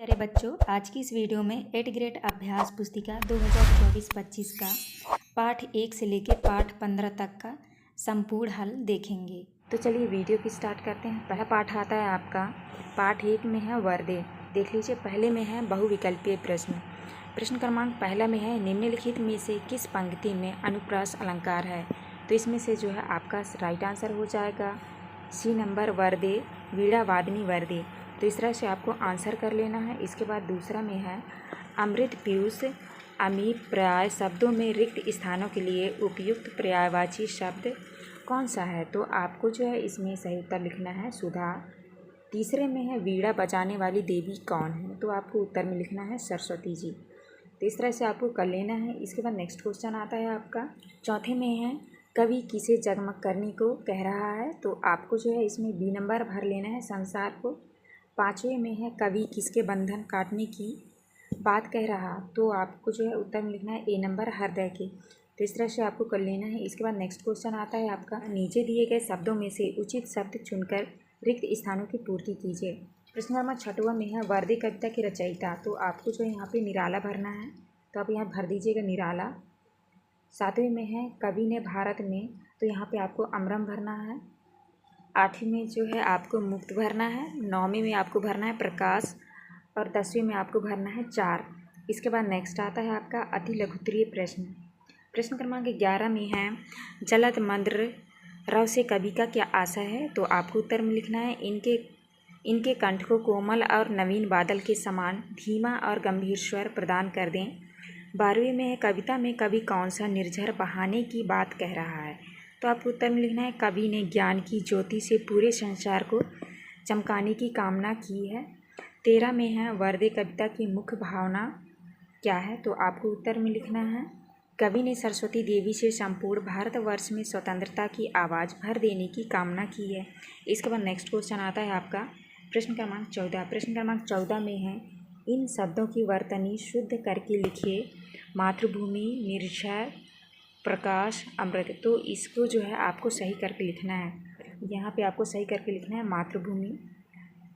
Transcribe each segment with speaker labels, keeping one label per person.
Speaker 1: प्यारे बच्चों, आज की इस वीडियो में 8th ग्रेड अभ्यास पुस्तिका 2024-25 का पाठ 1 से लेकर पाठ 15 तक का संपूर्ण हल देखेंगे। तो चलिए वीडियो की स्टार्ट करते हैं। पहला पाठ आता है आपका पाठ 1 में है वर्दे। देख लीजिए, पहले में है बहुविकल्पीय प्रश्न। प्रश्न क्रमांक पहला में है निम्नलिखित में से किस पंक्ति में अनुप्रास अलंकार है। तो इसमें से जो है आपका राइट आंसर हो जाएगा सी नंबर वर्दे वीणा वादनी वर्दे। तो इस तरह से आपको आंसर कर लेना है। इसके बाद दूसरा में है अमृत पीयूष अमी पर्याय शब्दों में रिक्त स्थानों के लिए उपयुक्त पर्यायवाची शब्द कौन सा है। तो आपको जो है इसमें सही उत्तर लिखना है सुधा। तीसरे में है वीणा बजाने वाली देवी कौन है। तो आपको उत्तर में लिखना है सरस्वती जी। तो इस तरह से आपको कर लेना है। इसके बाद नेक्स्ट क्वेश्चन आता है आपका चौथे में है कवि किसे जगमग करने को कह रहा है। तो आपको जो है इसमें बी नंबर भर लेना है संसार को। पाँचवें में है कवि किसके बंधन काटने की बात कह रहा। तो आपको जो है उत्तर में लिखना है ए नंबर हृदय के। तो इस तरह से आपको कर लेना है। इसके बाद नेक्स्ट क्वेश्चन आता है आपका नीचे दिए गए शब्दों में से उचित शब्द चुनकर रिक्त स्थानों की पूर्ति कीजिए। प्रश्न नंबर छठवां में है वर्दे कविता के रचयिता। तो आपको जो है यहाँ पे निराला भरना है। तो आप यहाँ भर दीजिएगा निराला। सातवें में है कवि ने भारत में। तो यहाँ पे आपको अमरम भरना है। आठवीं में जो है आपको मुक्त भरना है। नौवीं में आपको भरना है प्रकाश और 10वीं में आपको भरना है 4। इसके बाद नेक्स्ट आता है आपका अति लघुत्तरीय प्रश्न। प्रश्न क्रमांक 11 में है जलद मंद्र रव से कवि का क्या आशय है। तो आपको उत्तर में लिखना है इनके कंठ को कोमल और नवीन बादल के समान धीमा और गंभीर स्वर प्रदान कर दें। 12वीं में है कविता में कवि कौन सा निर्झर बहाने की बात कह रहा है। तो आपको उत्तर में लिखना है कवि ने ज्ञान की ज्योति से पूरे संसार को चमकाने की कामना की है। 13 में है वर्दे कविता की मुख्य भावना क्या है। तो आपको उत्तर में लिखना है कवि ने सरस्वती देवी से संपूर्ण भारतवर्ष में स्वतंत्रता की आवाज़ भर देने की कामना की है। इसके बाद नेक्स्ट क्वेश्चन आता है आपका प्रश्न क्रमांक 14। प्रश्न क्रमांक 14 में है इन शब्दों की वर्तनी शुद्ध करके लिखिए। मातृभूमि निर्झर प्रकाश अमृत। तो इसको जो है आपको सही करके लिखना है। यहाँ पे आपको सही करके लिखना है मातृभूमि।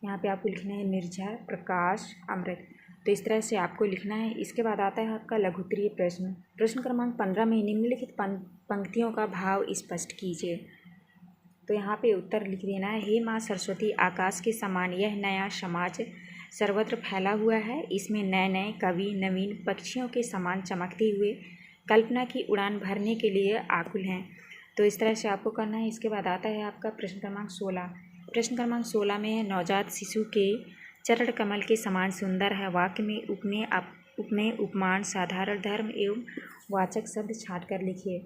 Speaker 1: यहाँ पे आपको लिखना है निर्झर प्रकाश अमृत। तो इस तरह से आपको लिखना है। इसके बाद आता है आपका लघुत्तरीय प्रश्न। प्रश्न क्रमांक 15 में निम्नलिखित पंक्तियों का भाव स्पष्ट कीजिए। तो यहाँ पे उत्तर लिख देना है हे माँ सरस्वती आकाश के समान यह नया समाज सर्वत्र फैला हुआ है। इसमें नए नए कवि नवीन पक्षियों के समान चमकते हुए कल्पना की उड़ान भरने के लिए आकुल हैं। तो इस तरह से आपको करना है। इसके बाद आता है आपका प्रश्न क्रमांक 16। प्रश्न क्रमांक 16 में है नवजात शिशु के चरण कमल के समान सुंदर है। वाक्य में उपमेय उपमान साधारण धर्म एवं वाचक शब्द छाँट कर लिखिए।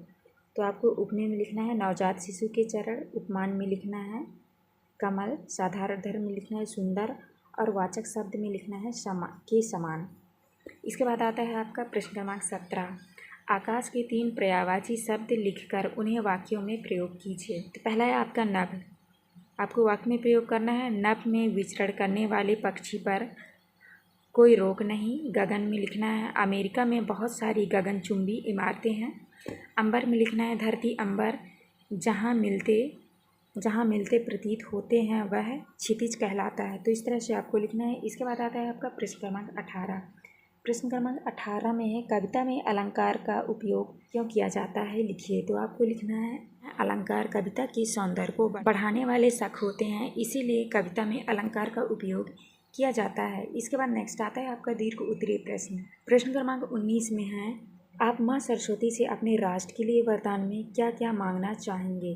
Speaker 1: तो आपको उपमेय में लिखना है नवजात शिशु के चरण, उपमान में लिखना है कमल, साधारण धर्म में लिखना है सुंदर और वाचक शब्द में लिखना है समान। इसके बाद आता है आपका प्रश्न क्रमांक 17। आकाश के 3 पर्यायवाची शब्द लिखकर उन्हें वाक्यों में प्रयोग कीजिए। तो पहला है आपका नभ। आपको वाक्य में प्रयोग करना है नभ में विचरण करने वाले पक्षी पर कोई रोक नहीं। गगन में लिखना है अमेरिका में बहुत सारी गगनचुंबी इमारतें हैं। अंबर में लिखना है धरती अंबर जहाँ मिलते प्रतीत होते हैं वह क्षितिज कहलाता है। तो इस तरह से आपको लिखना है। इसके बाद आता है आपका प्रश्न क्रमांक 18। प्रश्न क्रमांक 18 में है कविता में अलंकार का उपयोग क्यों किया जाता है लिखिए। तो आपको लिखना है अलंकार कविता के सौंदर्य को बढ़ाने वाले शक होते हैं, इसीलिए कविता में अलंकार का उपयोग किया जाता है। इसके बाद नेक्स्ट आता है आपका दीर्घ उत्तरीय प्रश्न। प्रश्न क्रमांक 19 में है आप माँ सरस्वती से अपने राष्ट्र के लिए वरदान में क्या क्या मांगना चाहेंगे।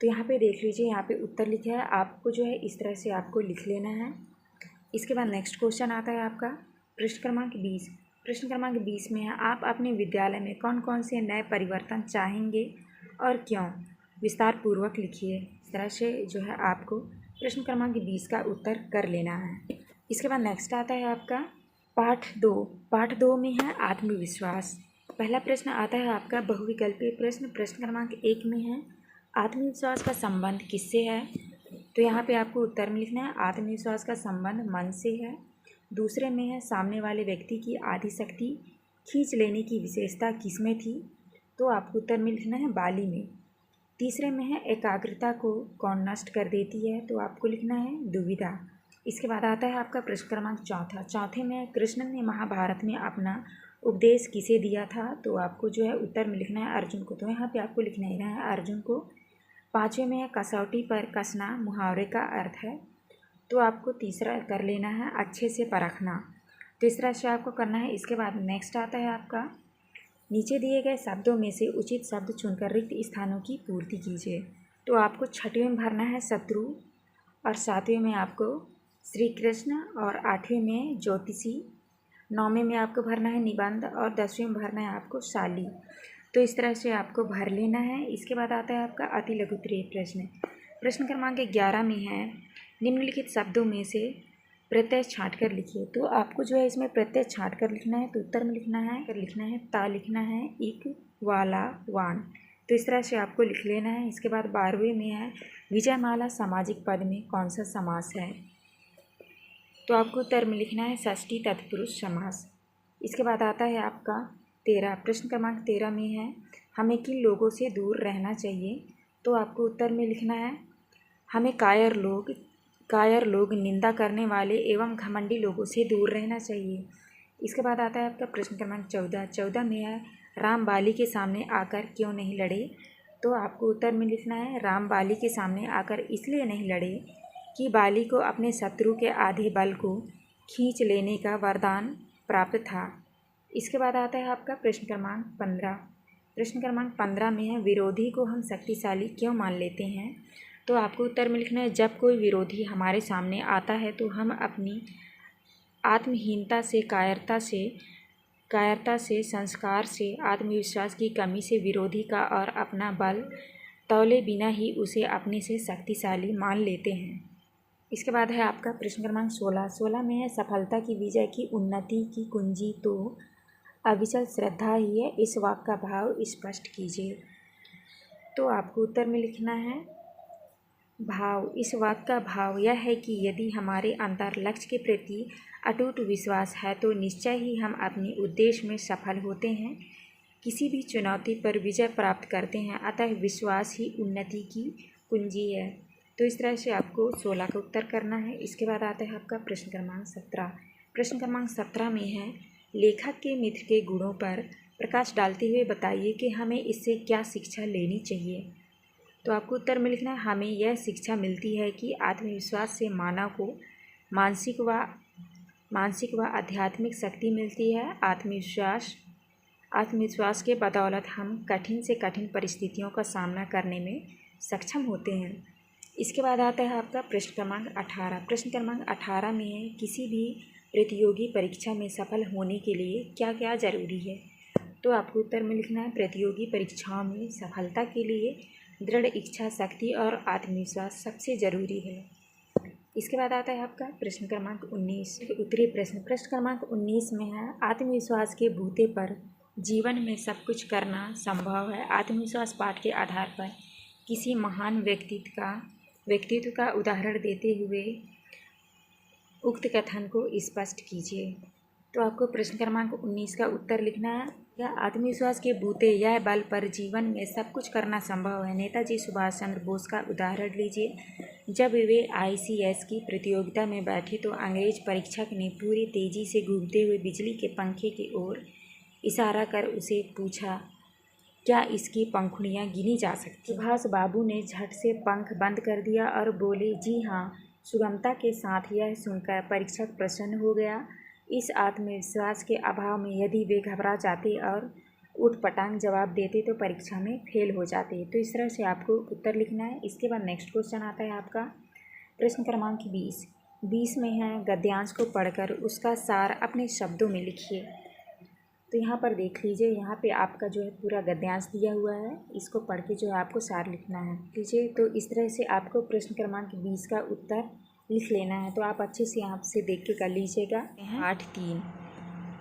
Speaker 1: तो यहाँ पे देख लीजिए, यहाँ पे उत्तर लिखा है। आपको जो है इस तरह से आपको लिख लेना है। इसके बाद नेक्स्ट क्वेश्चन आता है आपका प्रश्न क्रमांक 20। प्रश्न क्रमांक 20 में है आप अपने विद्यालय में कौन कौन से नए परिवर्तन चाहेंगे और क्यों, विस्तार पूर्वक लिखिए। इस तरह से जो है आपको प्रश्न क्रमांक 20 का उत्तर कर लेना है। इसके बाद नेक्स्ट आता है आपका पाठ 2। पाठ 2 में है आत्मविश्वास। पहला प्रश्न आता है आपका बहुविकल्पीय प्रश्न। प्रश्न क्रमांक 1 में है आत्मविश्वास का संबंध किससे है। तो यहाँ पे आपको उत्तर में लिखना है आत्मविश्वास का संबंध मन से है। दूसरे में है सामने वाले व्यक्ति की आदि शक्ति खींच लेने की विशेषता किसमें थी। तो आपको उत्तर में लिखना है बाली में। तीसरे में है एकाग्रता को कौन नष्ट कर देती है। तो आपको लिखना है दुविधा। इसके बाद आता है आपका प्रश्न क्रमांक चौथा। चौथे में कृष्ण ने महाभारत में अपना उपदेश किसे दिया था? तो आपको जो है उत्तर में लिखना है अर्जुन को। तो यहाँ पे आपको लिखना ही है अर्जुन को। पाँचवें में है कसौटी पर कसना मुहावरे का अर्थ है। तो आपको तीसरा कर लेना है अच्छे से परखना। तीसरा से आपको करना है। इसके बाद नेक्स्ट आता है आपका नीचे दिए गए शब्दों में से उचित शब्द चुनकर रिक्त स्थानों की पूर्ति कीजिए। तो आपको छठवें में भरना है शत्रु, और सातवें में आपको श्री कृष्ण, और आठवें में ज्योतिषी, नौवें में आपको भरना है निबंध, और 10वें में भरना है आपको शाली। तो इस तरह से आपको भर लेना है। इसके बाद आता है आपका अति लघु उत्तरीय प्रश्न। प्रश्न क्रमांक 11 में है निम्नलिखित शब्दों में से प्रत्यय छाँट कर लिखिए। तो आपको जो है इसमें प्रत्यय छाँट कर लिखना है। तो उत्तर में लिखना है ता लिखना है इक वाला वान। तो इस तरह से आपको लिख लेना है। इसके बाद 12वें में है विजयमाला सामाजिक पद में कौन सा समास है? तो आपको उत्तर में लिखना है षष्ठी तत्पुरुष समास। इसके बाद आता है आपका 13। प्रश्न क्रमांक 13 में है हमें किन लोगों से दूर रहना चाहिए? तो आपको उत्तर में लिखना है हमें कायर लोग निंदा करने वाले एवं घमंडी लोगों से दूर रहना चाहिए। इसके बाद आता है आपका प्रश्न क्रमांक 14। 14 में है राम बाली के सामने आकर क्यों नहीं लड़े? तो आपको उत्तर में लिखना है राम बाली के सामने आकर इसलिए नहीं लड़े कि बाली को अपने शत्रु के आधे बल को खींच लेने का वरदान प्राप्त था। इसके बाद आता है आपका प्रश्न क्रमांक 15। प्रश्न क्रमांक 15 में है विरोधी को हम शक्तिशाली क्यों मान लेते हैं? तो आपको उत्तर में लिखना है जब कोई विरोधी हमारे सामने आता है तो हम अपनी आत्महीनता से, कायरता से, संस्कार से, आत्मविश्वास की कमी से विरोधी का और अपना बल तौले बिना ही उसे अपने से शक्तिशाली मान लेते हैं। इसके बाद है आपका प्रश्न क्रमांक 16। 16 में है सफलता की विजय की उन्नति की कुंजी तो अविचल श्रद्धा ही है, इस वाक्य का भाव स्पष्ट कीजिए। तो आपको उत्तर में लिखना है भाव। इस वाक्य का भाव यह है कि यदि हमारे अंतर लक्ष्य के प्रति अटूट विश्वास है तो निश्चय ही हम अपने उद्देश्य में सफल होते हैं, किसी भी चुनौती पर विजय प्राप्त करते हैं। अतः विश्वास ही उन्नति की कुंजी है। तो इस तरह से आपको 16 का उत्तर करना है। इसके बाद आता है आपका प्रश्न क्रमांक 17। प्रश्न क्रमांक 17 में है लेखक के मित्र के गुणों पर प्रकाश डालते हुए बताइए कि हमें इससे क्या शिक्षा लेनी चाहिए। तो आपको उत्तर में लिखना है हमें यह शिक्षा मिलती है कि आत्मविश्वास से मानव को मानसिक व आध्यात्मिक शक्ति मिलती है। आत्मविश्वास के बदौलत हम कठिन से कठिन परिस्थितियों का सामना करने में सक्षम होते हैं। इसके बाद आता है आपका प्रश्न क्रमांक 18। प्रश्न क्रमांक 18 में है किसी भी प्रतियोगी परीक्षा में सफल होने के लिए क्या क्या जरूरी है? तो आपको उत्तर में लिखना है प्रतियोगी परीक्षाओं में सफलता के लिए दृढ़ इच्छा शक्ति और आत्मविश्वास सबसे ज़रूरी है। इसके बाद आता है आपका प्रश्न क्रमांक 19 उत्तरीय प्रश्न। प्रश्न क्रमांक 19 में है आत्मविश्वास के बूते पर जीवन में सब कुछ करना संभव है। आत्मविश्वास पाठ के आधार पर किसी महान व्यक्तित्व का उदाहरण देते हुए उक्त कथन को स्पष्ट कीजिए। तो आपको प्रश्न क्रमांक 19 का उत्तर लिखना है यह आत्मविश्वास के बूते यह बल पर जीवन में सब कुछ करना संभव है। नेताजी सुभाष चंद्र बोस का उदाहरण लीजिए। जब वे ICS की प्रतियोगिता में बैठे तो अंग्रेज परीक्षक ने पूरी तेजी से घूमते हुए बिजली के पंखे की ओर इशारा कर उसे पूछा क्या इसकी पंखुड़ियाँ गिनी जा सकती? सुभाष बाबू ने झट से पंख बंद कर दिया और बोले जी हाँ सुगमता के साथ। यह सुनकर परीक्षक प्रसन्न हो गया। इस आत्मविश्वास के अभाव में यदि वे घबरा जाते और उटपटांग जवाब देते तो परीक्षा में फेल हो जाते। तो इस तरह से आपको उत्तर लिखना है। इसके बाद नेक्स्ट क्वेश्चन आता है आपका प्रश्न क्रमांक 20। 20 में है गद्यांश को पढ़कर उसका सार अपने शब्दों में लिखिए। तो यहाँ पर देख लीजिए, यहाँ पे आपका जो है पूरा गद्यांश दिया हुआ है, इसको पढ़ के जो है आपको सार लिखना है। लीजिए, तो इस तरह से आपको प्रश्न क्रमांक 20 का उत्तर लिख लेना है। तो आप अच्छे से यहाँ से देख के कर लीजिएगा। 8.3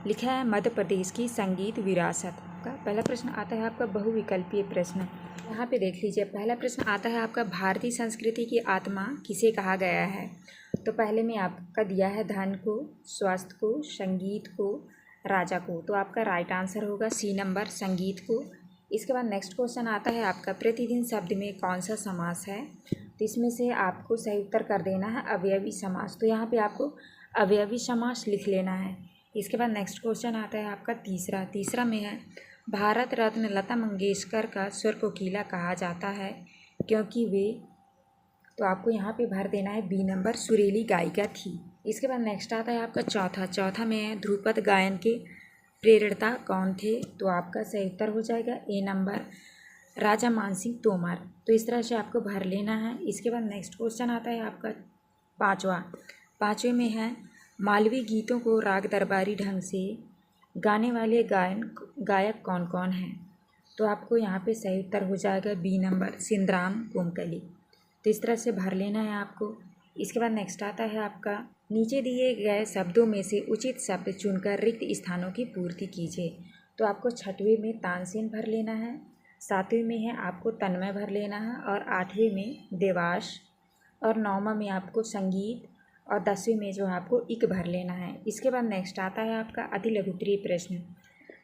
Speaker 1: लिखा है मध्य प्रदेश की संगीत विरासत का। पहला प्रश्न आता है आपका बहुविकल्पीय प्रश्न। यहाँ पे देख लीजिए, पहला प्रश्न आता है आपका भारतीय संस्कृति की आत्मा किसे कहा गया है? तो पहले में आपका दिया है धन को, स्वास्थ्य को, संगीत को, राजा को। तो आपका राइट आंसर होगा C नंबर संगीत को। इसके बाद नेक्स्ट क्वेश्चन आता है आपका प्रतिदिन शब्द में कौन सा समास है? तो इसमें से आपको सही उत्तर कर देना है अवयवी समास। तो यहाँ पे आपको अवयवी समास लिख लेना है। इसके बाद नेक्स्ट क्वेश्चन आता है आपका तीसरा में है भारत रत्न लता मंगेशकर का स्वर कोकिला कहा जाता है क्योंकि वे, तो आपको यहाँ पे भर देना है बी नंबर, सुरीली गायिका थी। इसके बाद नेक्स्ट आता है आपका चौथा में है ध्रुपद गायन के प्रेरणता कौन थे? तो आपका सही उत्तर हो जाएगा ए नंबर, राजा मानसिंह तोमर। तो इस तरह से आपको भर लेना है। इसके बाद नेक्स्ट क्वेश्चन आता है आपका पाँचवें में है मालवी गीतों को राग दरबारी ढंग से गाने वाले गायक कौन कौन हैं? तो आपको यहाँ पे सही उत्तर हो जाएगा बी नंबर, सिंधराम कोमकली। तो इस तरह से भर लेना है आपको। इसके बाद नेक्स्ट आता है आपका नीचे दिए गए शब्दों में से उचित शब्द चुनकर रिक्त स्थानों की पूर्ति कीजिए। तो आपको छठवें में तानसेन भर लेना है, सातवें में है आपको तन्मय भर लेना है, और आठवें में देवास, और नौवां में आपको संगीत, और 10वें में जो है आपको इक भर लेना है। इसके बाद नेक्स्ट आता है आपका अति लघुत्तरीय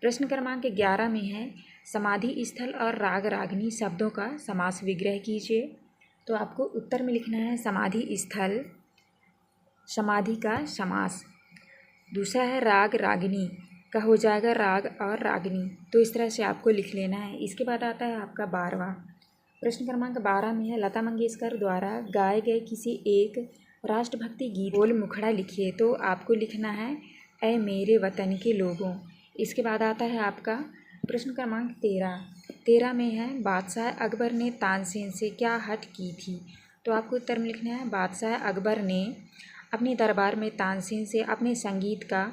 Speaker 1: प्रश्न क्रमांक 11 में है समाधि स्थल और राग रागनी शब्दों का समास विग्रह कीजिए। तो आपको उत्तर में लिखना है समाधि स्थल, समाधि का समास। दूसरा है राग रागिनी का हो जाएगा राग और रागिनी। तो इस तरह से आपको लिख लेना है। इसके बाद आता है आपका 12वां प्रश्न क्रमांक 12 में है लता मंगेशकर द्वारा गाए गए किसी एक राष्ट्रभक्ति गीत बोल मुखड़ा लिखिए। तो आपको लिखना है ऐ मेरे वतन के लोगों। इसके बाद आता है आपका प्रश्न क्रमांक 13 में है बादशाह अकबर ने तानसेन से क्या हट की थी? तो आपको उत्तर में लिखना है बादशाह अकबर ने अपने दरबार में तानसेन से अपने संगीत का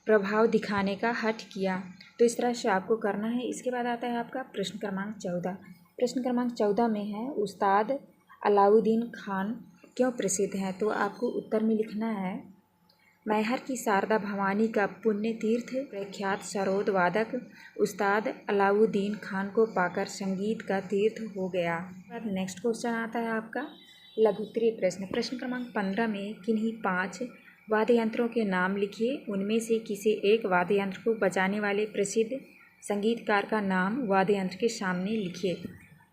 Speaker 1: प्रभाव दिखाने का हट किया। तो इस तरह से आपको करना है। इसके बाद आता है आपका प्रश्न क्रमांक 14 में है उस्ताद अलाउद्दीन खान क्यों प्रसिद्ध हैं? तो आपको उत्तर में लिखना है मैहर की शारदा भवानी का पुण्य तीर्थ प्रख्यात सरोद वादक उस्ताद अलाउद्दीन खान को पाकर संगीत का तीर्थ हो गया। नेक्स्ट क्वेश्चन आता है आपका लघुत्तरीय प्रश्न क्रमांक 15 में किन्हीं 5 वाद्य यंत्रों के नाम लिखिए। उनमें से किसी एक वाद्य यंत्र को बजाने वाले प्रसिद्ध संगीतकार का नाम वाद्य यंत्र के सामने लिखिए।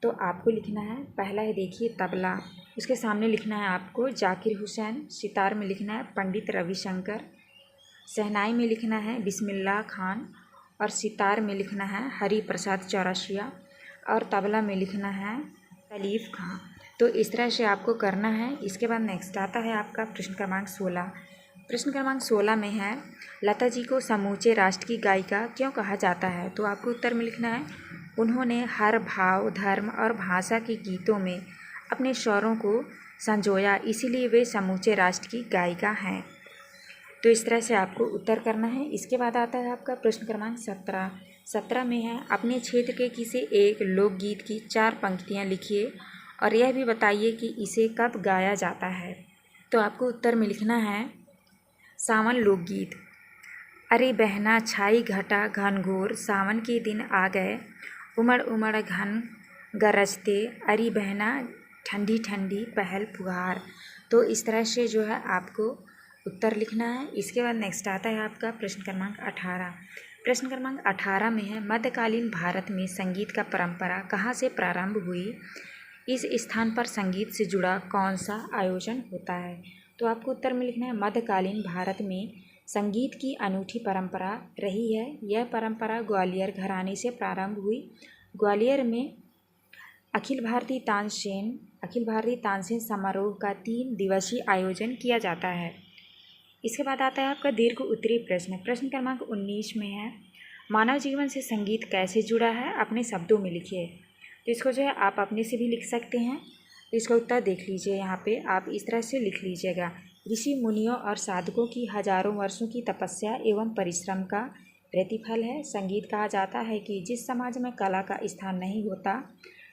Speaker 1: तो आपको लिखना है पहला है देखिए तबला, उसके सामने लिखना है आपको जाकिर हुसैन, सितार में लिखना है पंडित रविशंकर, शहनाई में लिखना है बिस्मिल्लाह खान, और सितार में लिखना है हरि प्रसाद चौरसिया, और तबला में लिखना है तलीफ खां। तो इस तरह से आपको करना है। इसके बाद नेक्स्ट आता है आपका प्रश्न क्रमांक 16 में है लता जी को समूचे राष्ट्र की गायिका क्यों कहा जाता है? तो आपको उत्तर में लिखना है उन्होंने हर भाव, धर्म और भाषा के गीतों में अपने स्वरों को संजोया, इसीलिए वे समूचे राष्ट्र की गायिका हैं। तो इस तरह से आपको उत्तर करना है। इसके बाद आता है आपका प्रश्न क्रमांक 17 में है अपने क्षेत्र के किसी एक लोकगीत की 4 पंक्तियाँ लिखिए और यह भी बताइए कि इसे कब गाया जाता है। तो आपको उत्तर में लिखना है सावन लोकगीत। अरे बहना छाई घटा घनघोर, सावन के दिन आ गए, उमड़ उमड़ घन गरजते, अरे बहना ठंडी ठंडी पहल फुहार। तो इस तरह से जो है आपको उत्तर लिखना है। इसके बाद नेक्स्ट आता है आपका प्रश्न क्रमांक 18 में है मध्यकालीन भारत में संगीत का परंपरा कहाँ से प्रारंभ हुई? इस स्थान पर संगीत से जुड़ा कौन सा आयोजन होता है? तो आपको उत्तर में लिखना है मध्यकालीन भारत में संगीत की अनूठी परंपरा रही है। यह परंपरा ग्वालियर घराने से प्रारंभ हुई। ग्वालियर में अखिल भारतीय तानसेन समारोह का 3 दिवसीय आयोजन किया जाता है। इसके बाद आता है आपका दीर्घ उत्तरीय प्रश्न क्रमांक 19 में है मानव जीवन से संगीत कैसे जुड़ा है, अपने शब्दों में लिखिए। तो इसको जो है आप अपने से भी लिख सकते हैं। तो इसका उत्तर देख लीजिए, यहाँ पे आप इस तरह से लिख लीजिएगा। ऋषि मुनियों और साधकों की हजारों वर्षों की तपस्या एवं परिश्रम का प्रतिफल है। संगीत कहा जाता है कि जिस समाज में कला का स्थान नहीं होता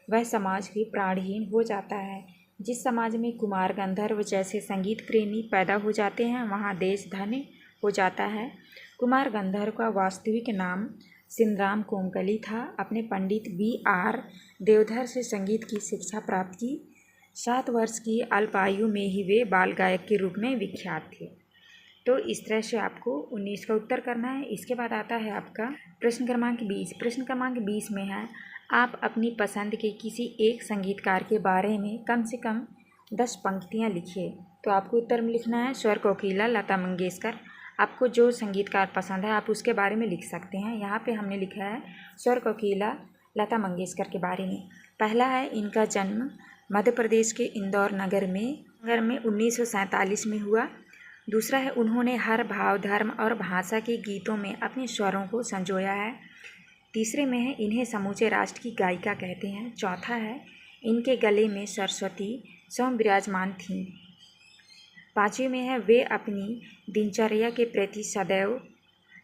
Speaker 1: वह समाज भी प्राणहीन हो जाता है। जिस समाज में कुमार गंधर्व जैसे संगीत प्रेमी पैदा हो जाते हैं वहाँ देश धन्य हो जाता है। कुमार गंधर्व का वास्तविक नाम सिंधराम कोमकली था। अपने पंडित B.R. देवधर से संगीत की शिक्षा प्राप्त की। 7 वर्ष की अल्प आयु में ही वे बाल गायक के रूप में विख्यात थे। तो इस तरह से आपको 19 का उत्तर करना है। इसके बाद आता है आपका प्रश्न क्रमांक 20 में है आप अपनी पसंद के किसी एक संगीतकार के बारे में कम से कम 10 पंक्तियाँ लिखिए। तो आपको उत्तर में लिखना है स्वर कोकिला लता मंगेशकर। आपको जो संगीतकार पसंद है आप उसके बारे में लिख सकते हैं। यहाँ पे हमने लिखा है स्वर कोकिला लता मंगेशकर के बारे में। पहला है इनका जन्म मध्य प्रदेश के इंदौर नगर में 1947 में हुआ। दूसरा है उन्होंने हर भाव, धर्म और भाषा के गीतों में अपने स्वरों को संजोया है। तीसरे में है इन्हें समूचे राष्ट्र की गायिका कहते हैं। चौथा है इनके गले में सरस्वती स्वयं विराजमान थीं। पाँचवें में है वे अपनी दिनचर्या के प्रति सदैव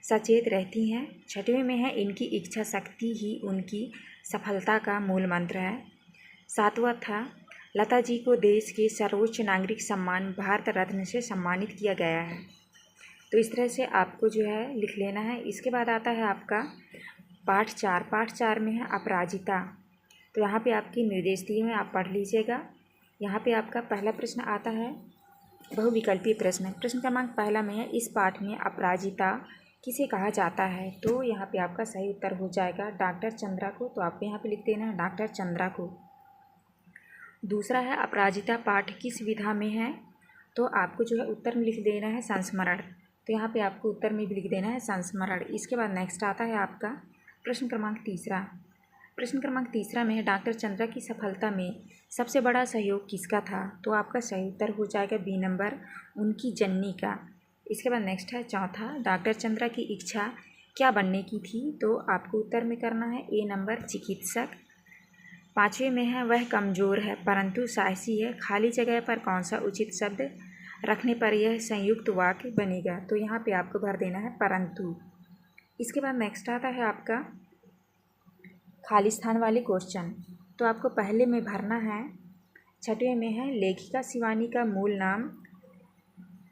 Speaker 1: सचेत रहती हैं। छठवें में है इनकी इच्छा शक्ति ही उनकी सफलता का मूल मंत्र है। सातवां था लता जी को देश के सर्वोच्च नागरिक सम्मान भारत रत्न से सम्मानित किया गया है। तो इस तरह से आपको जो है लिख लेना है। इसके बाद आता है आपका पाठ 4। पाठ 4 में है अपराजिता। तो यहाँ पे आपकी निर्देश दिए हैं, आप पढ़ लीजिएगा। यहाँ पे आपका पहला प्रश्न आता है बहुविकल्पीय प्रश्न। प्रश्न क्रमांक पहला में है इस पाठ में अपराजिता किसे कहा जाता है। तो यहाँ पे आपका सही उत्तर हो जाएगा डॉक्टर चंद्रा को। तो आपको यहाँ पे लिख देना है डॉक्टर चंद्रा को। दूसरा है अपराजिता पाठ किस विधा में है। तो आपको जो है उत्तर में लिख देना है संस्मरण। तो यहाँ पे आपको उत्तर में भी लिख देना है संस्मरण। इसके बाद नेक्स्ट आता है आपका प्रश्न क्रमांक तीसरा। प्रश्न क्रमांक तीसरा में है डॉक्टर चंद्रा की सफलता में सबसे बड़ा सहयोग किसका था। तो आपका सही उत्तर हो जाएगा बी नंबर उनकी जननी का। इसके बाद नेक्स्ट है चौथा डॉक्टर चंद्रा की इच्छा क्या बनने की थी। तो आपको उत्तर में करना है ए नंबर चिकित्सक। पाँचवें में है वह कमज़ोर है परंतु साहसी है, खाली जगह पर कौन सा उचित शब्द रखने पर यह संयुक्त वाक्य बनेगा। तो यहाँ पे आपको भर देना है परंतु। इसके बाद नेक्स्ट आता है आपका खाली स्थान वाले क्वेश्चन। तो आपको पहले में भरना है। छठवें में है लेखिका शिवानी का मूल नाम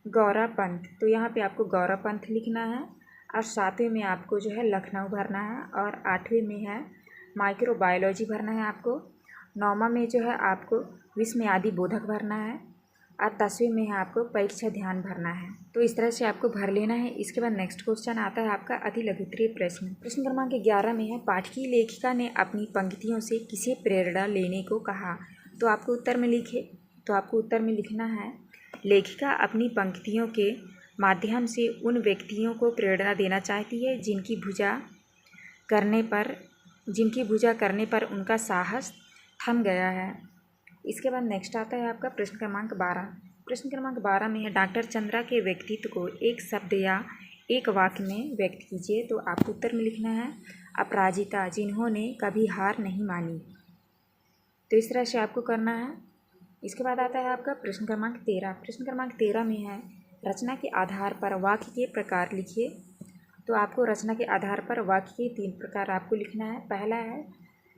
Speaker 1: गौरा पंत। तो यहाँ पे आपको गौरा पंत लिखना है। और सातवें में आपको जो है लखनऊ भरना है। और आठवें में है माइक्रोबायोलॉजी भरना है आपको। नौमा में जो है आपको विस्मयादि बोधक भरना है। और 10वें में है आपको परीक्षा ध्यान भरना है। तो इस तरह से आपको भर लेना है। इसके बाद नेक्स्ट क्वेश्चन आता है आपका अति लघुत्तरीय प्रश्न। प्रश्न क्रमांक 11 में है पाठ की लेखिका ने अपनी पंक्तियों से किसे प्रेरणा लेने को कहा। तो आपको उत्तर में लिखना है लेखिका अपनी पंक्तियों के माध्यम से उन व्यक्तियों को प्रेरणा देना चाहती है जिनकी भुजा करने पर उनका साहस थम गया है। इसके बाद नेक्स्ट आता है आपका प्रश्न क्रमांक 12। प्रश्न क्रमांक 12 में है डॉक्टर चंद्रा के व्यक्तित्व को एक शब्द या एक वाक्य में व्यक्त कीजिए। तो आपको उत्तर में लिखना है अपराजिता जिन्होंने कभी हार नहीं मानी। तो इस तरह से आपको करना है। इसके बाद आता है आपका प्रश्न क्रमांक 13। प्रश्न क्रमांक 13 में है रचना के आधार पर वाक्य के प्रकार लिखिए। तो आपको रचना के आधार पर वाक्य के 3 प्रकार आपको लिखना है। पहला है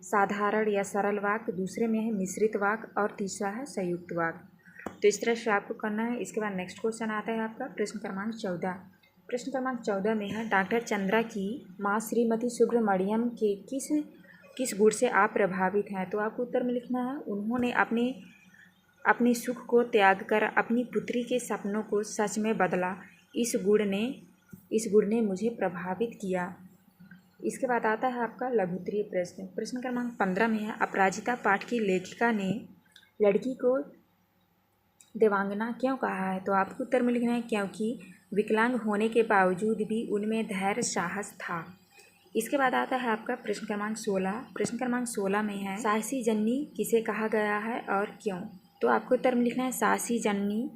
Speaker 1: साधारण या सरल वाक्य, दूसरे में है मिश्रित वाक्य और तीसरा है संयुक्त वाक्य। तो इस तरह से आपको करना है। इसके बाद नेक्स्ट क्वेश्चन आता है आपका प्रश्न क्रमांक 14। प्रश्न क्रमांक 14 में है डॉक्टर चंद्रा की माँ श्रीमती सुब्रमण्यम के किस गुण से आप प्रभावित हैं। तो आपको उत्तर में लिखना है उन्होंने अपने सुख को त्याग कर अपनी पुत्री के सपनों को सच में बदला। इस गुण ने मुझे प्रभावित किया। इसके बाद आता है आपका लघुत्तरीय प्रश्न। प्रश्न क्रमांक 15 में है अपराजिता पाठ की लेखिका ने लड़की को देवांगना क्यों कहा है। तो आपको उत्तर में लिखना है क्योंकि विकलांग होने के बावजूद भी उनमें धैर्य साहस था। इसके बाद आता है आपका प्रश्न क्रमांक 16। प्रश्न क्रमांक 16 में है साहसी जननी किसे कहा गया है और क्यों। तो आपको उत्तर में लिखना है साहसी जननी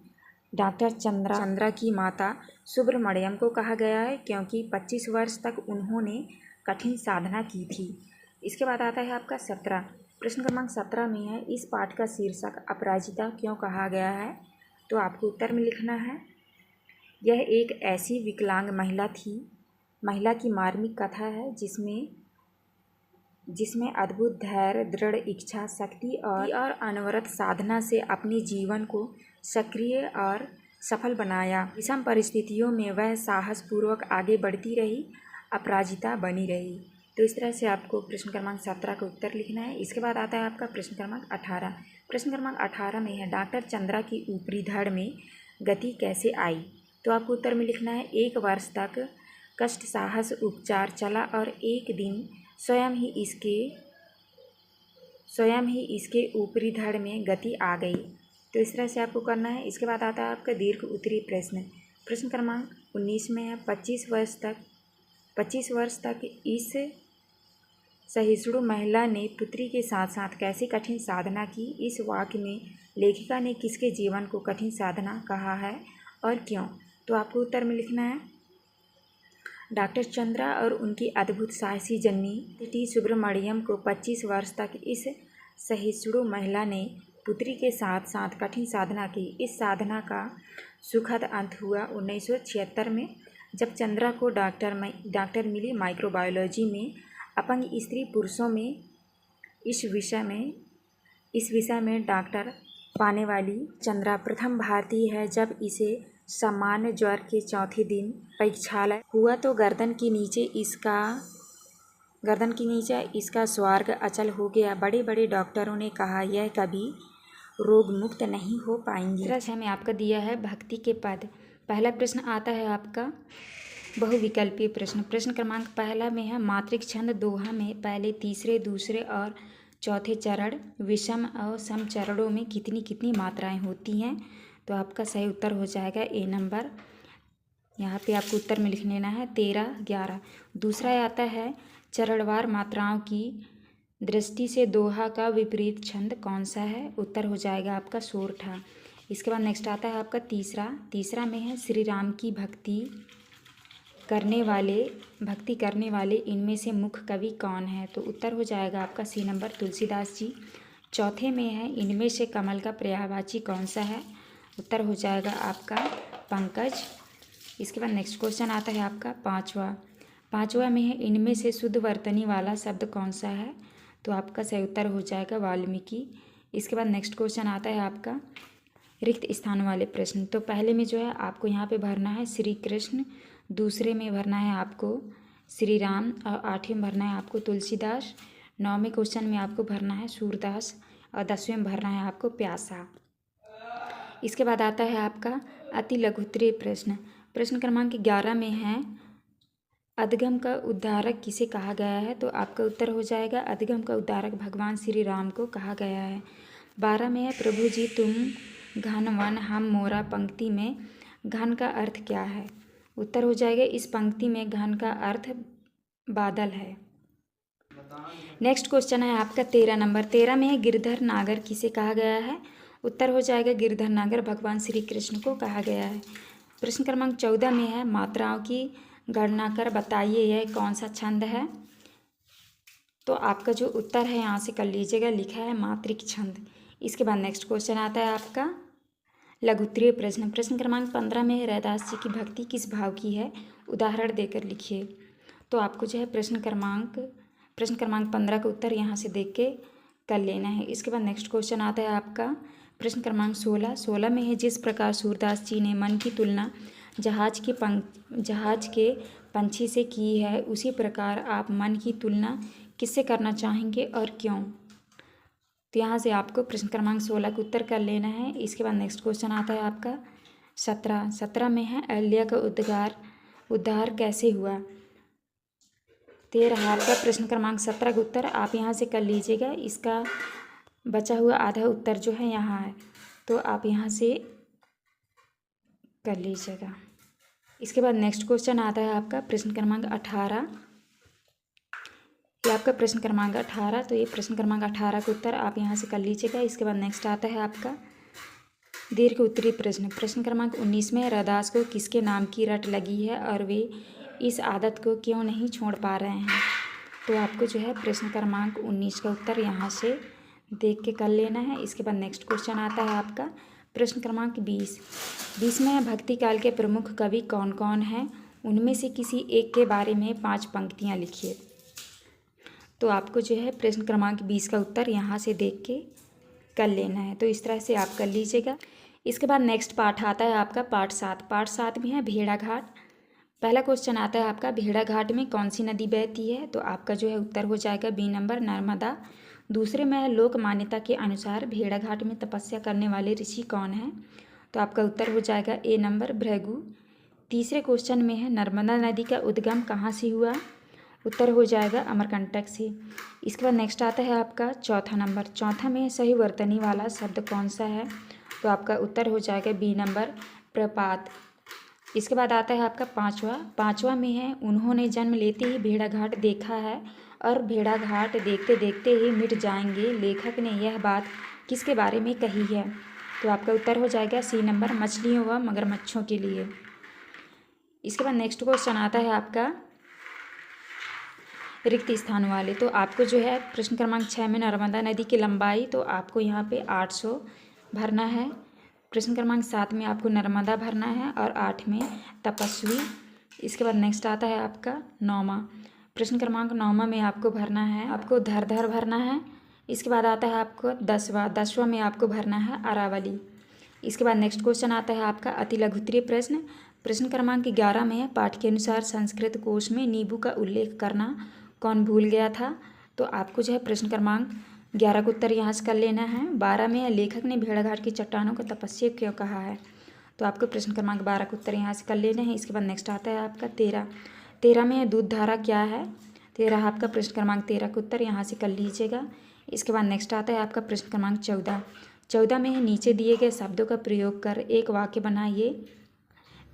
Speaker 1: डॉक्टर चंद्रा की माता सुब्रमण्यम को कहा गया है क्योंकि 25 वर्ष तक उन्होंने कठिन साधना की थी। इसके बाद आता है आपका 17। प्रश्न क्रमांक 17 में है इस पाठ का शीर्षक अपराजिता क्यों कहा गया है। तो आपको उत्तर में लिखना है यह एक ऐसी विकलांग महिला की मार्मिक कथा है जिसमें अद्भुत धैर्य, दृढ़ इच्छा शक्ति और अनवरत साधना से अपने जीवन को सक्रिय और सफल बनाया। विषम परिस्थितियों में वह साहसपूर्वक आगे बढ़ती रही, अपराजिता बनी रही। तो इस तरह से आपको प्रश्न क्रमांक 17 का उत्तर लिखना है। इसके बाद आता है आपका प्रश्न क्रमांक 18। प्रश्न क्रमांक 18 में है डॉक्टर चंद्रा की ऊपरी धड़ में गति कैसे आई। तो आपको उत्तर में लिखना है 1 वर्ष तक कष्ट साहस उपचार चला और एक दिन स्वयं ही इसके ऊपरी धड़ में गति आ गई। तो इस तरह से आपको करना है। इसके बाद आता है आपका दीर्घ उत्तरीय प्रश्न। प्रश्न क्रमांक 19 में है 25 वर्ष तक इस सहिष्णु महिला ने पुत्री के साथ साथ कैसी कठिन साधना की। इस वाक्य में लेखिका ने किसके जीवन को कठिन साधना कहा है और क्यों। तो आपको उत्तर में लिखना है डॉक्टर चंद्रा और उनकी अद्भुत साहसी जननी टी सुब्रमण्यम को 25 वर्ष तक इस सहिष्णु महिला ने पुत्री के साथ साथ कठिन साधना की। इस साधना का सुखद अंत हुआ 1976 में, जब चंद्रा को डॉक्टर मिली माइक्रोबायोलॉजी में अपंग स्त्री पुरुषों में इस विषय में डॉक्टर पाने वाली चंद्रा प्रथम भारतीय है। जब इसे सामान्य ज्वर के चौथे दिन परीक्षालय हुआ तो गर्दन के नीचे इसका स्वार्ग अचल हो गया। बड़े बड़े डॉक्टरों ने कहा यह कभी रोग मुक्त नहीं हो पाएंगी। तरह में आपका दिया है भक्ति के पद। पहला प्रश्न आता है आपका बहुविकल्पीय प्रश्न। प्रश्न क्रमांक पहला में है मात्रिक छंद दोहा में पहले, तीसरे, दूसरे और चौथे चरण विषम और सम चरणों में कितनी कितनी मात्राएं होती हैं। तो आपका सही उत्तर हो जाएगा ए नंबर। यहाँ पे आपको उत्तर में लिख लेना है 13, 11। दूसरा आता है चरणवार मात्राओं की दृष्टि से दोहा का विपरीत छंद कौन सा है। उत्तर हो जाएगा आपका सोरठा। इसके बाद नेक्स्ट आता है आपका तीसरा में है श्री राम की भक्ति करने वाले इनमें से मुख्य कवि कौन है। तो उत्तर हो जाएगा आपका सी नंबर तुलसीदास जी। चौथे में है इनमें से कमल का पर्यायवाची कौन सा है। उत्तर हो जाएगा आपका पंकज। इसके बाद नेक्स्ट क्वेश्चन आता है आपका पाँचवा में है इनमें से शुद्ध वर्तनी वाला शब्द कौन सा है। तो आपका सही उत्तर हो जाएगा वाल्मीकि। इसके बाद नेक्स्ट क्वेश्चन आता है आपका रिक्त स्थान वाले प्रश्न। तो पहले में जो है आपको यहाँ पे भरना है श्री कृष्ण, दूसरे में भरना है आपको श्री राम और 8वें में भरना है आपको तुलसीदास, 9वें क्वेश्चन में आपको भरना है सूरदास और 10वें में भरना है आपको प्यासा। इसके बाद आता है आपका अति लघुत्तरीय प्रश्न। प्रश्न क्रमांक 11 में है अधगम का उद्धारक किसे कहा गया है। तो आपका उत्तर हो जाएगा अधगम का उद्धारक भगवान श्री राम को कहा गया है। 12 में है प्रभु जी तुम घन वन हम मोरा, पंक्ति में घन का अर्थ क्या है। उत्तर हो जाएगा इस पंक्ति में घन का अर्थ बादल है। नेक्स्ट क्वेश्चन है आपका 13 नंबर। 13 में है गिरधर नागर किसे कहा गया है। उत्तर हो जाएगा गिरधर नागर भगवान श्री कृष्ण को कहा गया है। प्रश्न क्रमांक 14 में है मात्राओं की गणना कर बताइए यह कौन सा छंद है। तो आपका जो उत्तर है यहाँ से कर लीजिएगा, लिखा है मात्रिक छंद। इसके बाद नेक्स्ट क्वेश्चन आता है आपका लघुत्तरीय प्रश्न। प्रश्न क्रमांक 15 में रैदास जी की भक्ति किस भाव की है, उदाहरण देकर लिखिए। तो आपको जो है प्रश्न क्रमांक 15 का उत्तर यहाँ से देख के कर लेना है। इसके बाद नेक्स्ट क्वेश्चन आता है आपका प्रश्न क्रमांक 16 में है जिस प्रकार सूरदास जी ने मन की तुलना जहाज के पंछी से की है उसी प्रकार आप मन की तुलना किससे करना चाहेंगे और क्यों। तो यहाँ से आपको प्रश्न क्रमांक 16 का उत्तर कर लेना है। इसके बाद नेक्स्ट क्वेश्चन आता है आपका 17 में है अहल्या का उद्धार कैसे हुआ। तो ये रहा आपका प्रश्न क्रमांक 17 का उत्तर, आप यहाँ से कर लीजिएगा। इसका बचा हुआ आधा उत्तर जो है यहाँ है, तो आप यहाँ से कर लीजिएगा। इसके बाद नेक्स्ट क्वेश्चन आता है आपका प्रश्न क्रमांक 18। ये आपका प्रश्न क्रमांक 18, तो ये प्रश्न क्रमांक 18 का उत्तर आप यहाँ से कर लीजिएगा। इसके बाद नेक्स्ट आता है आपका दीर्घ उत्तरीय प्रश्न। प्रश्न क्रमांक 19 में रैदास को किसके नाम की रट लगी है और वे इस आदत को क्यों नहीं छोड़ पा रहे हैं। तो आपको जो है प्रश्न क्रमांक 19 का उत्तर यहाँ से देख के कर लेना है। इसके बाद नेक्स्ट क्वेश्चन आता है आपका प्रश्न क्रमांक 20 में भक्ति काल के प्रमुख कवि कौन कौन हैं, उनमें से किसी एक के बारे में 5 पंक्तियाँ लिखिए। तो आपको जो है प्रश्न क्रमांक 20 का उत्तर यहाँ से देख के कर लेना है। तो इस तरह से आप कर लीजिएगा। इसके बाद नेक्स्ट पार्ट आता है आपका पार्ट 7 में है भेड़ाघाट। पहला क्वेश्चन आता है आपका भेड़ाघाट में कौन सी नदी बहती है। तो आपका जो है उत्तर हो जाएगा बी नंबर नर्मदा। दूसरे में है लोक मान्यता के अनुसार भेड़ाघाट में तपस्या करने वाले ऋषि कौन हैं। तो आपका उत्तर हो जाएगा ए नंबर भृगु। तीसरे क्वेश्चन में है नर्मदा नदी का उद्गम कहाँ से हुआ। उत्तर हो जाएगा अमरकंटक से। इसके बाद नेक्स्ट आता है आपका चौथा में सही वर्तनी वाला शब्द कौन सा है। तो आपका उत्तर हो जाएगा बी नंबर प्रपात। इसके बाद आता है आपका पाँचवा में है, उन्होंने जन्म लेते ही भेड़ाघाट देखा है और भेड़ाघाट देखते देखते ही मिट जाएंगे। लेखक ने यह बात किसके बारे में कही है? तो आपका उत्तर हो जाएगा सी नंबर मछलियों व मगरमच्छों के लिए। इसके बाद नेक्स्ट क्वेश्चन आता है आपका रिक्त स्थान वाले। तो आपको जो है प्रश्न क्रमांक 6 में नर्मदा नदी की लंबाई, तो आपको यहाँ पे 800 भरना है। प्रश्न क्रमांक 7 में आपको नर्मदा भरना है और 8 में तपस्वी। इसके बाद नेक्स्ट आता है आपका 9वां। प्रश्न क्रमांक 9वां में आपको भरना है, आपको धर भरना है। इसके बाद आता है आपको 10वां में आपको भरना है अरावली। इसके बाद नेक्स्ट क्वेश्चन आता है आपका अति लघुत्तरीय प्रश्न। प्रश्न क्रमांक 11 में है, पाठ के अनुसार संस्कृत कोश में नींबू का उल्लेख करना कौन भूल गया था? तो आपको जो है प्रश्न क्रमांक 11 का उत्तर यहाँ से कर लेना है। 12 में है, लेखक ने भेड़ाघाट की चट्टानों को तपस्या क्यों कहा है? तो आपको प्रश्न क्रमांक 12 का उत्तर यहाँ से कर लेना है। इसके बाद नेक्स्ट आता है आपका 13 में है, दूध धारा क्या है? 13 आपका प्रश्न क्रमांक 13 का उत्तर यहाँ से कर लीजिएगा। इसके बाद नेक्स्ट आता है आपका प्रश्न क्रमांक 14 में है, नीचे दिए गए शब्दों का प्रयोग कर एक वाक्य बनाइए।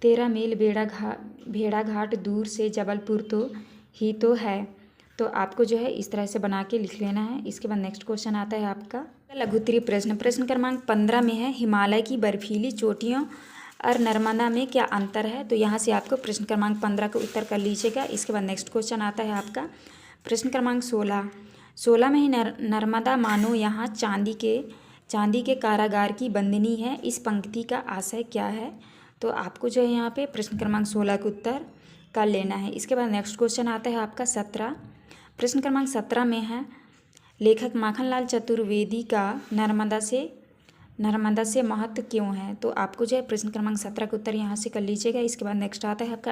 Speaker 1: 13 मील भेड़ाघाट दूर से जबलपुर तो है। तो आपको जो है इस तरह से बना के लिख लेना है। इसके बाद नेक्स्ट क्वेश्चन आता है आपका लघुत्तरीय प्रश्न। प्रश्न क्रमांक 15 में है, हिमालय की बर्फीली चोटियों और नर्मदा में क्या अंतर है? तो यहाँ से आपको प्रश्न क्रमांक 15 का उत्तर कर लीजिएगा। इसके बाद नेक्स्ट क्वेश्चन आता है आपका प्रश्न क्रमांक 16 में ही नर्मदा मानो यहाँ चांदी के कारागार की बंदिनी है। इस पंक्ति का आशय क्या है? तो आपको जो है यहाँ पे प्रश्न क्रमांक 16 का उत्तर कर लेना है। इसके बाद नेक्स्ट क्वेश्चन आता है आपका 17। प्रश्न क्रमांक 17 में है, लेखक माखनलाल चतुर्वेदी का नर्मदा से महत्व क्यों है? तो आपको जो है प्रश्न क्रमांक 17 का उत्तर यहाँ से कर लीजिएगा। इसके बाद नेक्स्ट आता है आपका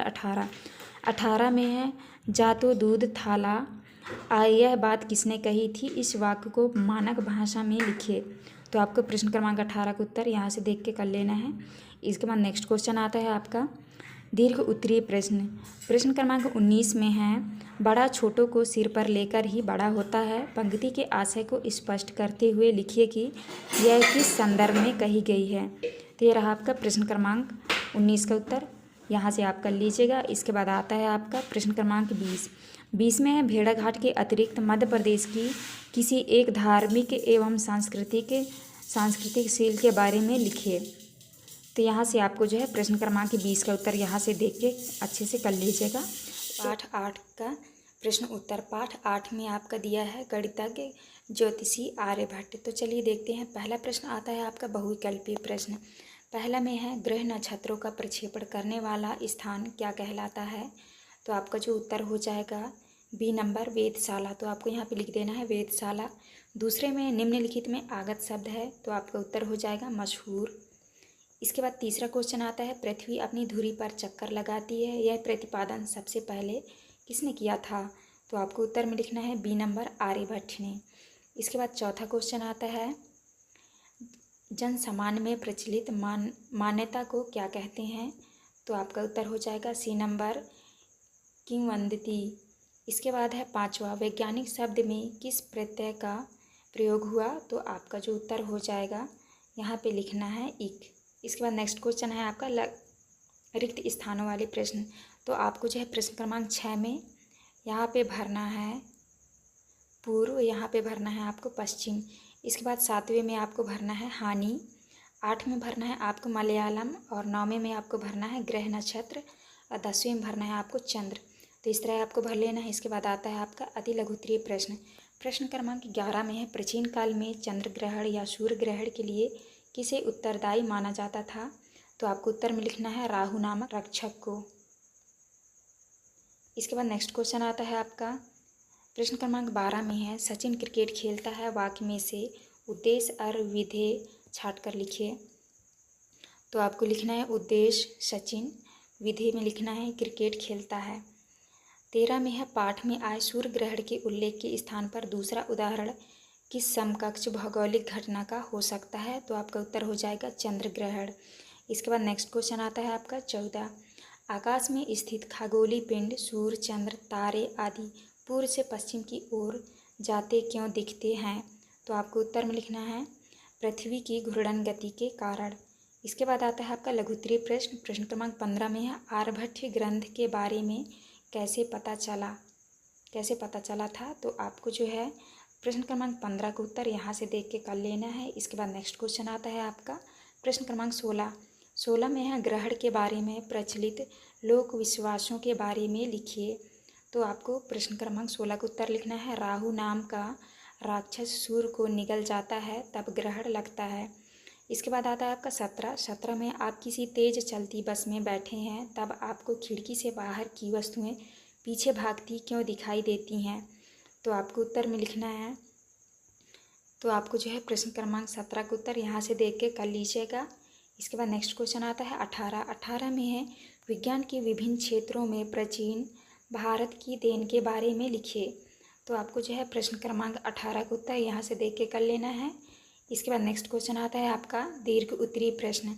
Speaker 1: 18 में है, जा तो दूध थाला आए, यह बात किसने कही थी? इस वाक्य को मानक भाषा में लिखिए। तो आपको प्रश्न क्रमांक 18 का उत्तर यहाँ से देख के कर लेना है। इसके बाद नेक्स्ट क्वेश्चन आता है आपका दीर्घ उत्तरीय प्रश्न। प्रश्न क्रमांक 19 में है, बड़ा छोटों को सिर पर लेकर ही बड़ा होता है। पंक्ति के आशय को स्पष्ट करते हुए लिखिए कि यह किस संदर्भ में कही गई है। तो ये रहा आपका प्रश्न क्रमांक 19 का उत्तर, यहाँ से आप कर लीजिएगा। इसके बाद आता है आपका प्रश्न क्रमांक 20 में है, भेड़ाघाट के अतिरिक्त मध्य प्रदेश की किसी एक धार्मिक एवं सांस्कृतिक शील के बारे में लिखिए। तो यहाँ से आपको जो है प्रश्न क्रमांक 20 का उत्तर यहाँ से देख के अच्छे से कर लीजिएगा। पाठ 8 का प्रश्न उत्तर। पाठ 8 में आपका दिया है गणितज्ञ ज्योतिषी आर्यभट्ट। तो चलिए देखते हैं। पहला प्रश्न आता है आपका बहुविकल्पीय प्रश्न। पहला में है, ग्रह नक्षत्रों का प्रक्षेपण करने वाला स्थान क्या कहलाता है? तो आपका जो उत्तर हो जाएगा बी नंबर वेधशाला। तो आपको यहाँ पे लिख देना है वेधशाला। दूसरे में निम्नलिखित में आगत शब्द है, तो आपका उत्तर हो जाएगा मशहूर। इसके बाद तीसरा क्वेश्चन आता है, पृथ्वी अपनी धुरी पर चक्कर लगाती है, यह प्रतिपादन सबसे पहले किसने किया था? तो आपको उत्तर में लिखना है बी नंबर आर्यभट्ट ने। इसके बाद चौथा क्वेश्चन आता है, जन सामान्य में प्रचलित मान्यता को क्या कहते हैं? तो आपका उत्तर हो जाएगा सी नंबर किंवदंती। इसके बाद है पांचवा, वैज्ञानिक शब्द में किस प्रत्यय का प्रयोग हुआ? तो आपका जो उत्तर हो जाएगा यहाँ पे लिखना है इक। इसके बाद नेक्स्ट क्वेश्चन है आपका रिक्त स्थानों वाले प्रश्न। तो आपको जो है प्रश्न क्रमांक 6 में यहाँ पे भरना है पूर्व, यहाँ पे भरना है आपको पश्चिम। इसके बाद 7वें में आपको भरना है हानि, 8 में भरना है आपको मलयालम और 9वें में आपको भरना है ग्रह नक्षत्र और 10वें में भरना है आपको चंद्र। तो इस तरह आपको भर लेना है। इसके बाद आता है आपका अति लघुत्तरीय प्रश्न। प्रश्न क्रमांक 11 में है, प्राचीन काल में चंद्र ग्रहण या सूर्य ग्रहण के लिए किसे उत्तरदायी माना जाता था? तो आपको उत्तर में लिखना है राहु नामक रक्षक को। इसके बाद नेक्स्ट क्वेश्चन आता है आपका प्रश्न क्रमांक 12 में है, सचिन क्रिकेट खेलता है, वाक्य में से उद्देश्य और विधेय छाट कर लिखिए। तो आपको लिखना है उद्देश्य सचिन, विधेय में लिखना है क्रिकेट खेलता है। 13 में है, पाठ में आए सूर्य ग्रहण के उल्लेख के स्थान पर दूसरा उदाहरण किस समकक्ष भौगोलिक घटना का हो सकता है? तो आपका उत्तर हो जाएगा चंद्र ग्रहण। इसके बाद नेक्स्ट क्वेश्चन आता है आपका 14, आकाश में स्थित खगोलीय पिंड सूर्य, चंद्र, तारे आदि पूर्व से पश्चिम की ओर जाते क्यों दिखते हैं? तो आपको उत्तर में लिखना है पृथ्वी की घूर्णन गति के कारण। इसके बाद आता है आपका लघुत्तरीय प्रश्न। प्रश्न क्रमांक 15 में है आर्यभट्ट ग्रंथ के बारे में कैसे पता चला था। तो आपको जो है प्रश्न क्रमांक 15 का उत्तर यहाँ से देख के कर लेना है। इसके बाद नेक्स्ट क्वेश्चन आता है आपका प्रश्न क्रमांक 16 में है ग्रहण के बारे में प्रचलित लोक विश्वासों के बारे में लिखिए। तो आपको प्रश्न क्रमांक 16 का उत्तर लिखना है। राहु नाम का राक्षस सूर्य को निगल जाता है तब ग्रहण लगता है। इसके बाद आता है आपका 17 में आप किसी तेज चलती बस में बैठे हैं तब आपको खिड़की से बाहर की वस्तुएं पीछे भागती क्यों दिखाई देती हैं। तो आपको उत्तर में लिखना है। तो आपको जो है प्रश्न क्रमांक 17 का उत्तर यहाँ से देख के कर लीजिएगा। इसके बाद नेक्स्ट क्वेश्चन आता है 18 में है विज्ञान के विभिन्न क्षेत्रों में प्राचीन भारत की देन के बारे में लिखिए। तो आपको जो है प्रश्न क्रमांक 18 का उत्तर यहाँ से देख के कर लेना है। इसके बाद नेक्स्ट क्वेश्चन आता है आपका दीर्घ उत्तरीय प्रश्न।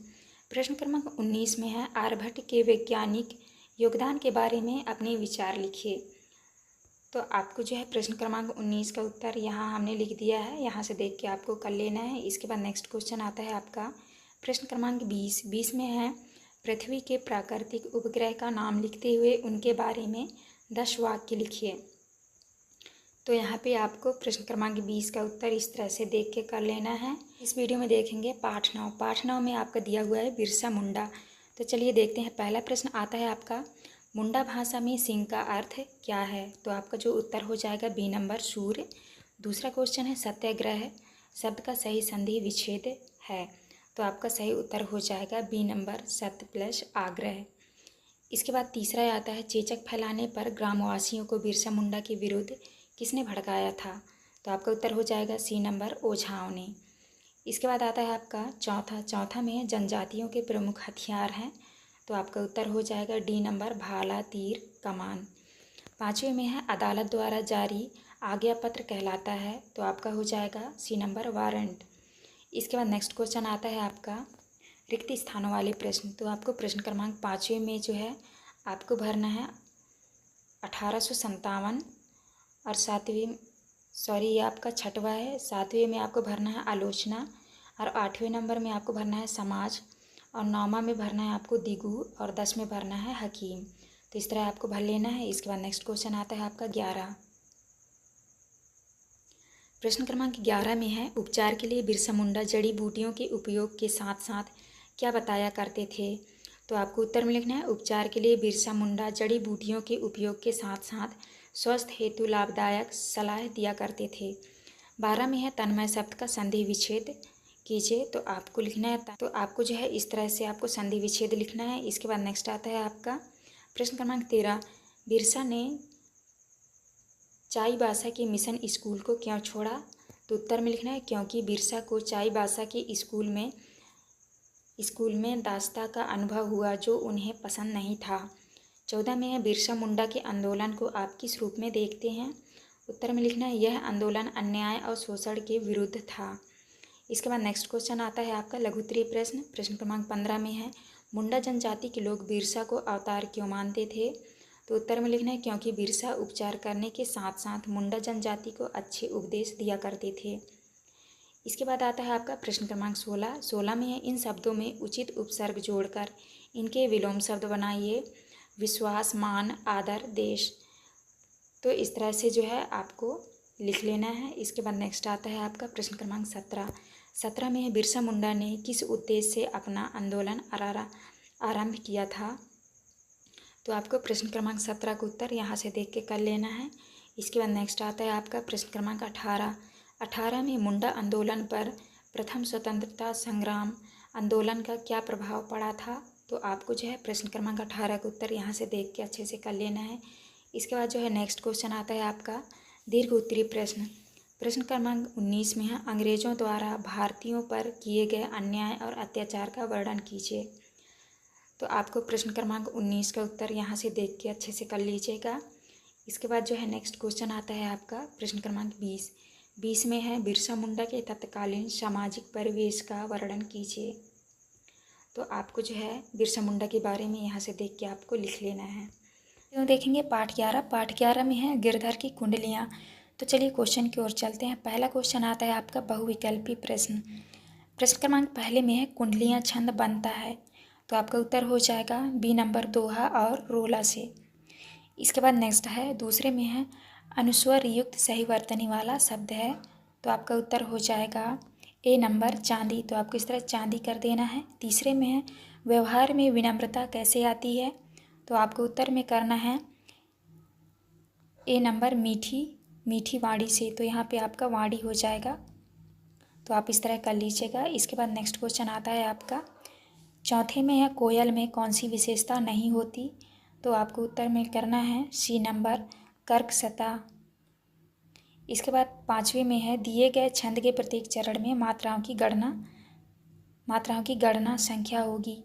Speaker 1: प्रश्न क्रमांक 19 में है आर्यभट्ट के वैज्ञानिक योगदान के बारे में अपने विचार लिखिए। तो आपको जो है प्रश्न क्रमांक 19 का उत्तर यहाँ हमने लिख दिया है, यहाँ से देख के आपको कर लेना है। इसके बाद नेक्स्ट क्वेश्चन आता है आपका प्रश्न क्रमांक 20 में है पृथ्वी के प्राकृतिक उपग्रह का नाम लिखते हुए उनके बारे में 10 वाक्य लिखिए। तो यहाँ पे आपको प्रश्न क्रमांक 20 का उत्तर इस तरह से देख के कर लेना है। इस वीडियो में देखेंगे पाठ 9 में आपका दिया हुआ है बिरसा मुंडा। तो चलिए देखते हैं। पहला प्रश्न आता है आपका मुंडा भाषा में सिंह का अर्थ क्या है। तो आपका जो उत्तर हो जाएगा बी नंबर सूर्य। दूसरा क्वेश्चन है सत्याग्रह शब्द का सही संधि विच्छेद है। तो आपका सही उत्तर हो जाएगा बी नंबर सत्य प्लस आग्रह। इसके बाद तीसरा आता है चेचक फैलाने पर ग्रामवासियों को बिरसा मुंडा के विरुद्ध किसने भड़काया था। तो आपका उत्तर हो जाएगा सी नंबर ओझाओं ने। इसके बाद आता है आपका चौथा में जनजातियों के प्रमुख हथियार हैं। तो आपका उत्तर हो जाएगा डी नंबर भाला तीर कमान। पाँचवें में है अदालत द्वारा जारी आज्ञा पत्र कहलाता है। तो आपका हो जाएगा सी नंबर वारंट। इसके बाद नेक्स्ट क्वेश्चन आता है आपका रिक्त स्थानों वाले प्रश्न। तो आपको प्रश्न क्रमांक 5वें में जो है आपको भरना है 1857 और ये आपका 6वां है। 7वें में आपको भरना है आलोचना और 8वें नंबर में आपको भरना है समाज और 9वां में भरना है आपको दिगु और 10 में भरना है हकीम। तो इस तरह आपको भर लेना है। इसके बाद नेक्स्ट क्वेश्चन आता है आपका 11। प्रश्न क्रमांक 11 में है उपचार के लिए बिरसा मुंडा जड़ी बूटियों के उपयोग के साथ साथ क्या बताया करते थे। तो आपको उत्तर में लिखना है उपचार के लिए बिरसा मुंडा जड़ी बूटियों के उपयोग के साथ साथ स्वास्थ्य हेतु लाभदायक सलाह दिया करते थे। 12 में है तन्मय शब्द का संधि विच्छेद कीजिए। तो आपको लिखना है, तो आपको जो है इस तरह से आपको संधि विच्छेद लिखना है। इसके बाद नेक्स्ट आता है आपका प्रश्न क्रमांक 13। बिरसा ने चाईबासा के मिशन स्कूल को क्यों छोड़ा। तो उत्तर में लिखना है क्योंकि बिरसा को चाईबासा के स्कूल में दास्ता का अनुभव हुआ जो उन्हें पसंद नहीं था। 14 में है बिरसा मुंडा के आंदोलन को आप किस रूप में देखते हैं। उत्तर में लिखना है यह आंदोलन अन्याय और शोषण के विरुद्ध था। इसके बाद नेक्स्ट क्वेश्चन आता है आपका लघुत्तरीय प्रश्न। प्रश्न क्रमांक 15 में है मुंडा जनजाति के लोग बिरसा को अवतार क्यों मानते थे। तो उत्तर में लिखना है क्योंकि बिरसा उपचार करने के साथ साथ मुंडा जनजाति को अच्छे उपदेश दिया करते थे। इसके बाद आता है आपका प्रश्न क्रमांक 16 में है इन शब्दों में उचित उपसर्ग जोड़कर इनके विलोम शब्द बनाइए। विश्वास, मान, आदर, देश। तो इस तरह से जो है आपको लिख लेना है। इसके बाद नेक्स्ट आता है आपका प्रश्न क्रमांक 17 में है बिरसा मुंडा ने किस उद्देश्य से अपना आंदोलन आरंभ किया था। तो आपको प्रश्न क्रमांक 17 का उत्तर यहाँ से देख के कर लेना है। इसके बाद नेक्स्ट आता है आपका प्रश्न क्रमांक 18 में मुंडा आंदोलन पर प्रथम स्वतंत्रता संग्राम आंदोलन का क्या प्रभाव पड़ा था। तो आपको जो है प्रश्न क्रमांक 18 का उत्तर यहाँ से देख के अच्छे से कर लेना है। इसके बाद जो है नेक्स्ट क्वेश्चन आता है आपका दीर्घ उत्तरीय प्रश्न। प्रश्न क्रमांक 19 में है अंग्रेजों द्वारा भारतीयों पर किए गए अन्याय और अत्याचार का वर्णन कीजिए। तो आपको प्रश्न क्रमांक 19 का उत्तर यहाँ से देख के अच्छे से कर लीजिएगा। इसके बाद जो है नेक्स्ट क्वेश्चन आता है आपका प्रश्न क्रमांक 20 में है बिरसा मुंडा के तत्कालीन सामाजिक परिवेश का वर्णन कीजिए। तो आपको जो है बिरसा मुंडा के बारे में यहाँ से देख के आपको लिख लेना है। तो देखेंगे पाठ 11 में है गिरधर की कुंडलियाँ। तो चलिए क्वेश्चन की ओर चलते हैं। पहला क्वेश्चन आता है आपका बहुविकल्पी प्रश्न। प्रश्न क्रमांक पहले में है कुंडलियाँ छंद बनता है, तो आपका उत्तर हो जाएगा बी नंबर दोहा और रोला से। इसके बाद नेक्स्ट है दूसरे में है अनुस्वर युक्त सही वर्तनी वाला शब्द है, तो आपका उत्तर हो जाएगा ए नंबर चांदी, तो आपको इस तरह चांदी कर देना है। तीसरे में है व्यवहार में विनम्रता कैसे आती है, तो आपको उत्तर में करना है ए नंबर मीठी मीठी वाणी से, तो यहाँ पे आपका वाणी हो जाएगा, तो आप इस तरह कर लीजिएगा। इसके बाद नेक्स्ट क्वेश्चन आता है आपका चौथे में है कोयल में कौन सी विशेषता नहीं होती, तो आपको उत्तर में करना है सी नंबर कर्कशता। इसके बाद पाँचवें में है दिए गए छंद के प्रत्येक चरण में मात्राओं की गणना संख्या होगी।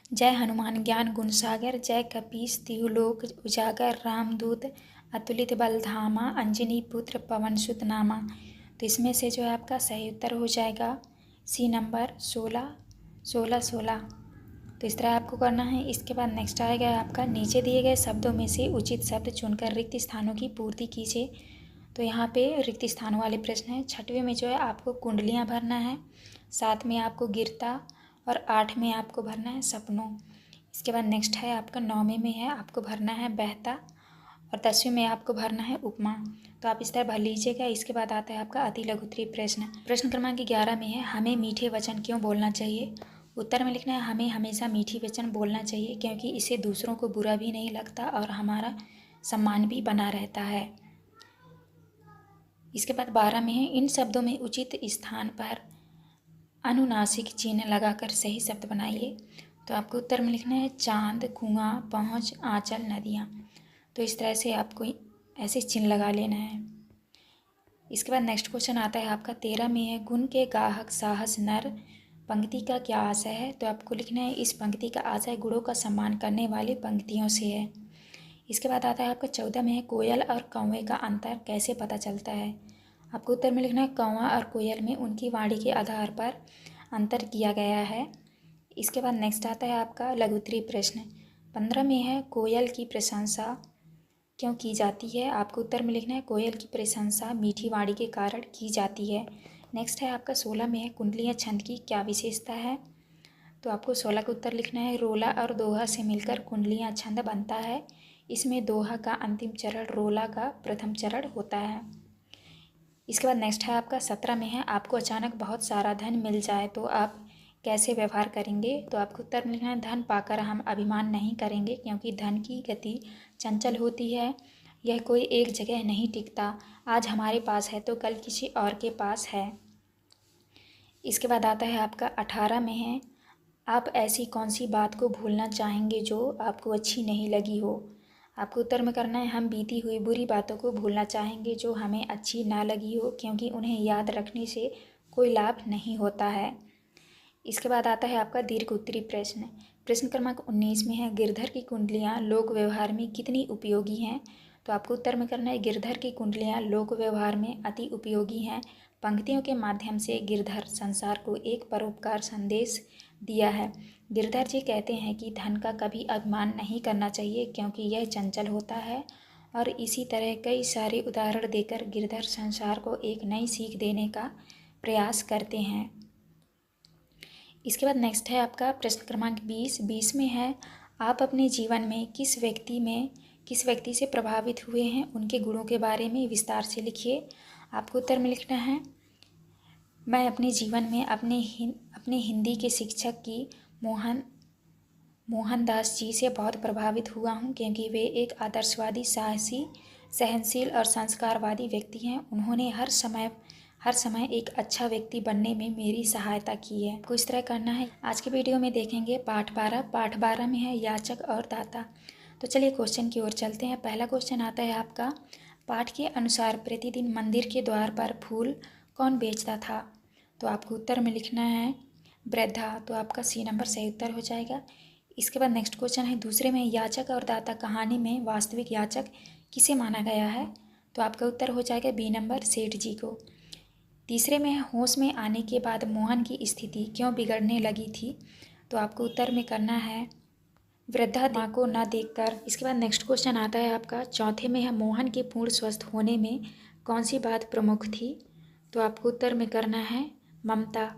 Speaker 1: जय हनुमान ज्ञान गुण सागर, जय कपीस तिहुलोक उजागर, रामदूत अतुलित बल धामा, अंजनी पुत्र पवन सुत नामा। तो इसमें से जो है आपका सही उत्तर हो जाएगा सी नंबर 16। तो इस तरह आपको करना है। इसके बाद नेक्स्ट आएगा आपका नीचे दिए गए शब्दों में से उचित शब्द चुनकर रिक्त स्थानों की पूर्ति कीजिए। तो यहाँ पे रिक्त स्थानों वाले प्रश्न हैं। छठवें में जो है आपको कुंडलियाँ भरना है, 7 में आपको गिरता और 8 में आपको भरना है सपनों। इसके बाद नेक्स्ट है आपका 9वें में है आपको भरना है बहता और 10वें में आपको भरना है उपमा। तो आप इस तरह भर लीजिएगा। इसके बाद आता है आपका अति लघुत्तरीय प्रश्न। प्रश्न क्रमांक 11 में है हमें मीठे वचन क्यों बोलना चाहिए। उत्तर में लिखना है हमें हमेशा मीठी वचन बोलना चाहिए क्योंकि इससे दूसरों को बुरा भी नहीं लगता और हमारा सम्मान भी बना रहता है। इसके बाद 12 में है इन शब्दों में उचित स्थान पर अनुनासिक चिन्ह लगाकर सही शब्द बनाइए। तो आपको उत्तर में लिखना है चांद, कुआं, पहुँच, आंचल, नदियाँ। तो इस तरह से आपको ऐसे चिन्ह लगा लेना है। इसके बाद नेक्स्ट क्वेश्चन आता है आपका 13 में है गुण के गाहक साहस नर पंक्ति का क्या आशय है। तो आपको लिखना है इस पंक्ति का आशय गुणों का सम्मान करने वाली पंक्तियों से है। इसके बाद आता है आपका 14 में है कोयल और कौवे का अंतर कैसे पता चलता है। आपको उत्तर में लिखना है कौवा और कोयल में उनकी वाणी के आधार पर अंतर किया गया है। इसके बाद नेक्स्ट आता है आपका लघुत्तरीय प्रश्न। 15 में है कोयल की प्रशंसा क्यों की जाती है। आपको उत्तर में लिखना है कोयल की प्रशंसा मीठी वाणी के कारण की जाती है। नेक्स्ट है आपका 16 में है कुंडलियाँ छंद की क्या विशेषता है। तो आपको 16 का उत्तर लिखना है रोला और दोहा से मिलकर कुंडलियाँ छंद बनता है। इसमें दोहा का अंतिम चरण रोला का प्रथम चरण होता है। इसके बाद नेक्स्ट है आपका 17 में है आपको अचानक बहुत सारा धन मिल जाए तो आप कैसे व्यवहार करेंगे। तो आपको उत्तर में लिखना है धन पाकर हम अभिमान नहीं करेंगे क्योंकि धन की गति चंचल होती है, यह कोई एक जगह नहीं टिकता। आज हमारे पास है तो कल किसी और के पास है। इसके बाद आता है आपका 18 में है आप ऐसी कौन सी बात को भूलना चाहेंगे जो आपको अच्छी नहीं लगी हो। आपको उत्तर में करना है हम बीती हुई बुरी बातों को भूलना चाहेंगे जो हमें अच्छी ना लगी हो क्योंकि उन्हें याद रखने से कोई लाभ नहीं होता है। इसके बाद आता है आपका दीर्घ उत्तरीय प्रश्न। प्रश्न क्रमांक 19 में है गिरधर की कुंडलियाँ लोक व्यवहार में कितनी उपयोगी हैं। तो आपको उत्तर में करना है गिरधर की कुंडलियाँ लोक व्यवहार में अति उपयोगी हैं। पंक्तियों के माध्यम से गिरधर संसार को एक परोपकार संदेश दिया है। गिरधर जी कहते हैं कि धन का कभी अभिमान नहीं करना चाहिए क्योंकि यह चंचल होता है और इसी तरह कई सारे उदाहरण देकर गिरधर संसार को एक नई सीख देने का प्रयास करते हैं। इसके बाद नेक्स्ट है आपका प्रश्न क्रमांक 20 में है आप अपने जीवन में किस व्यक्ति से प्रभावित हुए हैं उनके गुणों के बारे में विस्तार से लिखिए। आपको उत्तर में लिखना है मैं अपने जीवन में अपने हिंदी के शिक्षक की मोहनदास जी से बहुत प्रभावित हुआ हूँ क्योंकि वे एक आदर्शवादी, साहसी, सहनशील और संस्कारवादी व्यक्ति हैं। उन्होंने हर समय एक अच्छा व्यक्ति बनने में मेरी सहायता की है। आपको इस तरह करना है। आज के वीडियो में देखेंगे पाठ 12 में है याचक और दाता। तो चलिए क्वेश्चन की ओर चलते हैं। पहला क्वेश्चन आता है आपका पाठ के अनुसार प्रतिदिन मंदिर के द्वार पर फूल कौन बेचता था। तो आपको उत्तर में लिखना है वृद्धा। तो आपका सी नंबर सही उत्तर हो जाएगा। इसके बाद नेक्स्ट क्वेश्चन है दूसरे में याचक और दाता कहानी में वास्तविक याचक किसे माना गया है। तो आपका उत्तर हो जाएगा बी नंबर सेठ जी को। तीसरे में होश में आने के बाद मोहन की स्थिति क्यों बिगड़ने लगी थी। तो आपको उत्तर में करना है वृद्धा माँ को न देखकर। इसके बाद नेक्स्ट क्वेश्चन आता है आपका चौथे में है मोहन के पूर्ण स्वस्थ होने में कौन सी बात प्रमुख थी। तो आपको उत्तर में करना है ममता।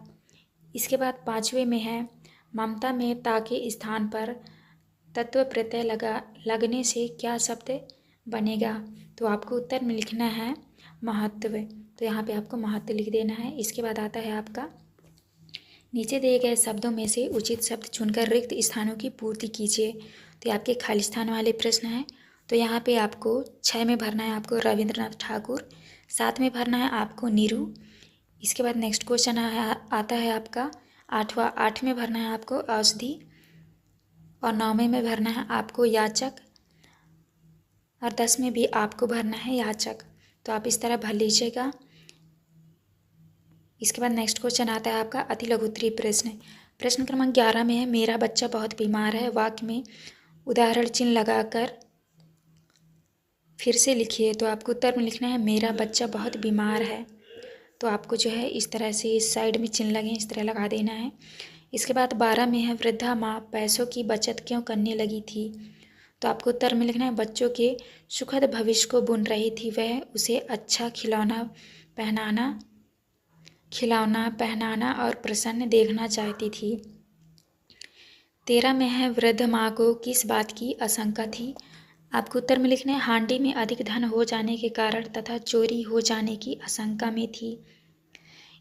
Speaker 1: इसके बाद 5वें में है ममता में ता के स्थान पर तत्व प्रत्यय लगने से क्या शब्द बनेगा। तो आपको उत्तर में लिखना है महत्व। तो यहाँ पे आपको महत्व लिख देना है। इसके बाद आता है आपका नीचे दिए गए शब्दों में से उचित शब्द चुनकर रिक्त स्थानों की पूर्ति कीजिए। तो आपके खाली स्थान वाले प्रश्न हैं। तो यहाँ पे आपको 6 में भरना है आपको रविंद्रनाथ ठाकुर, 7 में भरना है आपको नीरू। इसके बाद नेक्स्ट क्वेश्चन आता है आपका 8 में भरना है आपको औषधि, और 9वें में भरना है आपको याचक, और 10 में भी आपको भरना है याचक। तो आप इस तरह भर लीजिएगा। इसके बाद नेक्स्ट क्वेश्चन आता है आपका अति लघुत्तरीय प्रश्न। प्रश्न क्रमांक 11 में है मेरा बच्चा बहुत बीमार है। वाक्य में उदाहरण चिन्ह लगाकर फिर से लिखिए। तो आपको उत्तर में लिखना है मेरा बच्चा बहुत बीमार है। तो आपको जो है इस तरह से इस साइड में चिन्ह लगे इस तरह लगा देना है। इसके बाद 12 में है वृद्धा माँ पैसों की बचत क्यों करने लगी थी। तो आपको उत्तर में लिखना है बच्चों के सुखद भविष्य को बुन रही थी। वह उसे अच्छा खिलौना पहनाना और प्रसन्न देखना चाहती थी। 13 में है वृद्ध माँ को किस बात की आशंका थी। आपको उत्तर में लिखना है हांडी में अधिक धन हो जाने के कारण तथा चोरी हो जाने की आशंका में थी।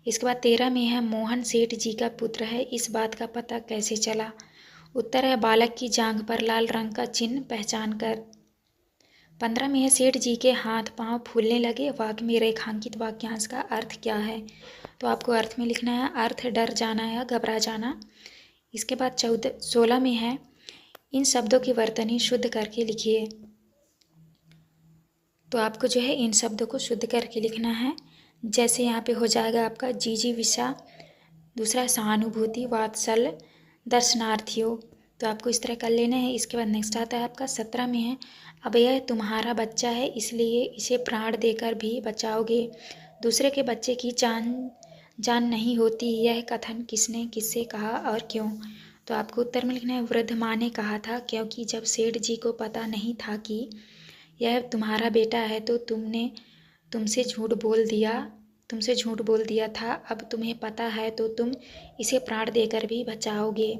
Speaker 1: इसके बाद 13 में है मोहन सेठ जी का पुत्र है, इस बात का पता कैसे चला। उत्तर है बालक की जांघ पर लाल रंग का चिन्ह पहचान कर। 15 में है सेठ जी के हाथ पांव फूलने लगे। वाक्य में रेखांकित वाक्यांश का अर्थ क्या है। तो आपको अर्थ में लिखना है अर्थ डर जाना या घबरा जाना। इसके बाद 16 में है इन शब्दों की वर्तनी शुद्ध करके लिखिए। तो आपको जो है इन शब्दों को शुद्ध करके लिखना है। जैसे यहाँ पे हो जाएगा आपका जीजी विषा, दूसरा सहानुभूति, वात्सल्य, दर्शनार्थियों। तो आपको इस तरह कर लेना है। इसके बाद नेक्स्ट आता है आपका 17 में है अब यह तुम्हारा बच्चा है इसलिए इसे प्राण देकर भी बचाओगे। दूसरे के बच्चे की जान नहीं होती। यह कथन किसने किससे कहा और क्यों। तो आपको उत्तर में लिखना है वृद्ध माँ ने कहा था, क्योंकि जब सेठ जी को पता नहीं था कि यह तुम्हारा बेटा है तो तुमसे झूठ बोल दिया था। अब तुम्हें पता है तो तुम इसे प्राण देकर भी बचाओगे।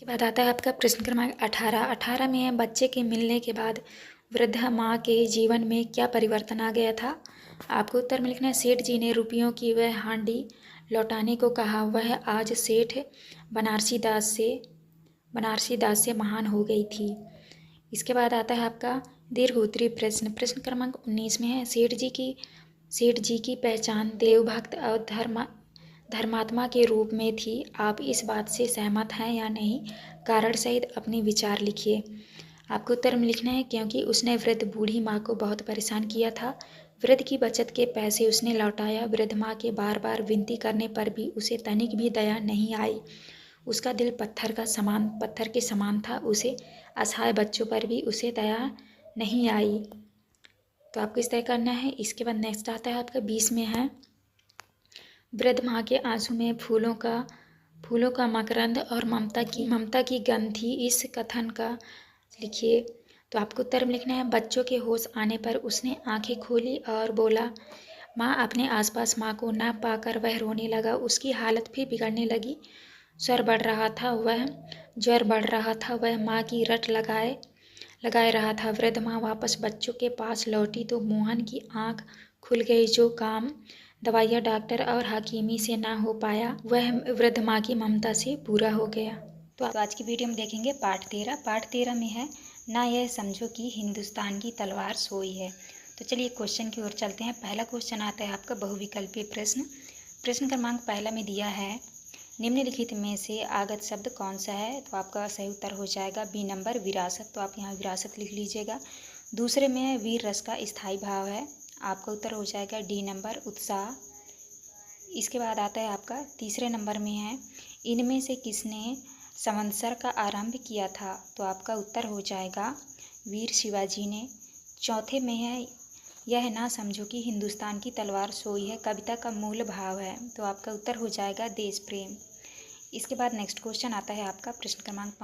Speaker 1: के बाद आता है आपका प्रश्न क्रमांक 18 में है बच्चे के मिलने के बाद वृद्धा माँ के जीवन में क्या परिवर्तन आ गया था। आपको उत्तर में लिखना है सेठ जी ने रुपयों की वह हांडी लौटाने को कहा। वह आज सेठ बनारसी दास से महान हो गई थी। इसके बाद आता है आपका दीर्घ उत्तरीय प्रश्न। प्रश्न क्रमांक 19 में है सेठ जी की पहचान देवभक्त और धर्मात्मा के रूप में थी। आप इस बात से सहमत हैं या नहीं, कारण सहित अपने विचार लिखिए। आपको उत्तर में लिखना है क्योंकि उसने वृद्ध बूढ़ी माँ को बहुत परेशान किया था। वृद्ध की बचत के पैसे उसने लौटाया। वृद्ध माँ के बार बार विनती करने पर भी उसे तनिक भी दया नहीं आई। उसका दिल पत्थर के समान था। उसे असहाय बच्चों पर भी उसे दया नहीं आई। तो आपको इस तरह करना है। इसके बाद नेक्स्ट आता है आपका 20 में है वृद्ध माँ के आंसू में फूलों का मकरंद और ममता की गंध थी। इस कथन का लिखिए। तो आपको उत्तर में लिखना है बच्चों के होश आने पर उसने आंखें खोली और बोला माँ। अपने आसपास माँ को न पाकर वह रोने लगा। उसकी हालत भी बिगड़ने लगी। ज्वर बढ़ रहा था। वह माँ की रट लगाए रहा था। वृद्ध माँ वापस बच्चों के पास लौटी तो मोहन की आंख खुल गई। जो काम दवाइयाँ डॉक्टर और हकीमी से ना हो पाया वह वृद्ध माँ की ममता से पूरा हो गया। तो आज की वीडियो में देखेंगे पाठ 13 में है ना यह समझो कि हिंदुस्तान की तलवार सोई है। तो चलिए क्वेश्चन की ओर चलते हैं। पहला क्वेश्चन आता है आपका बहुविकल्पीय प्रश्न। प्रश्न क्रमांक पहला में दिया है निम्नलिखित में से आगत शब्द कौन सा है। तो आपका सही उत्तर हो जाएगा बी नंबर विरासत। तो आप यहाँ विरासत लिख लीजिएगा। दूसरे में है वीर रस का स्थायी भाव है। आपका उत्तर हो जाएगा डी नंबर उत्साह। इसके बाद आता है आपका तीसरे नंबर में है इनमें से किसने संवत्सर का आरंभ किया था। तो आपका उत्तर हो जाएगा वीर शिवाजी ने। चौथे में है यह ना समझो कि हिंदुस्तान की तलवार सोई है कविता का मूल भाव है। तो आपका उत्तर हो जाएगा देश प्रेम। इसके बाद नेक्स्ट क्वेश्चन आता है आपका प्रश्न क्रमांक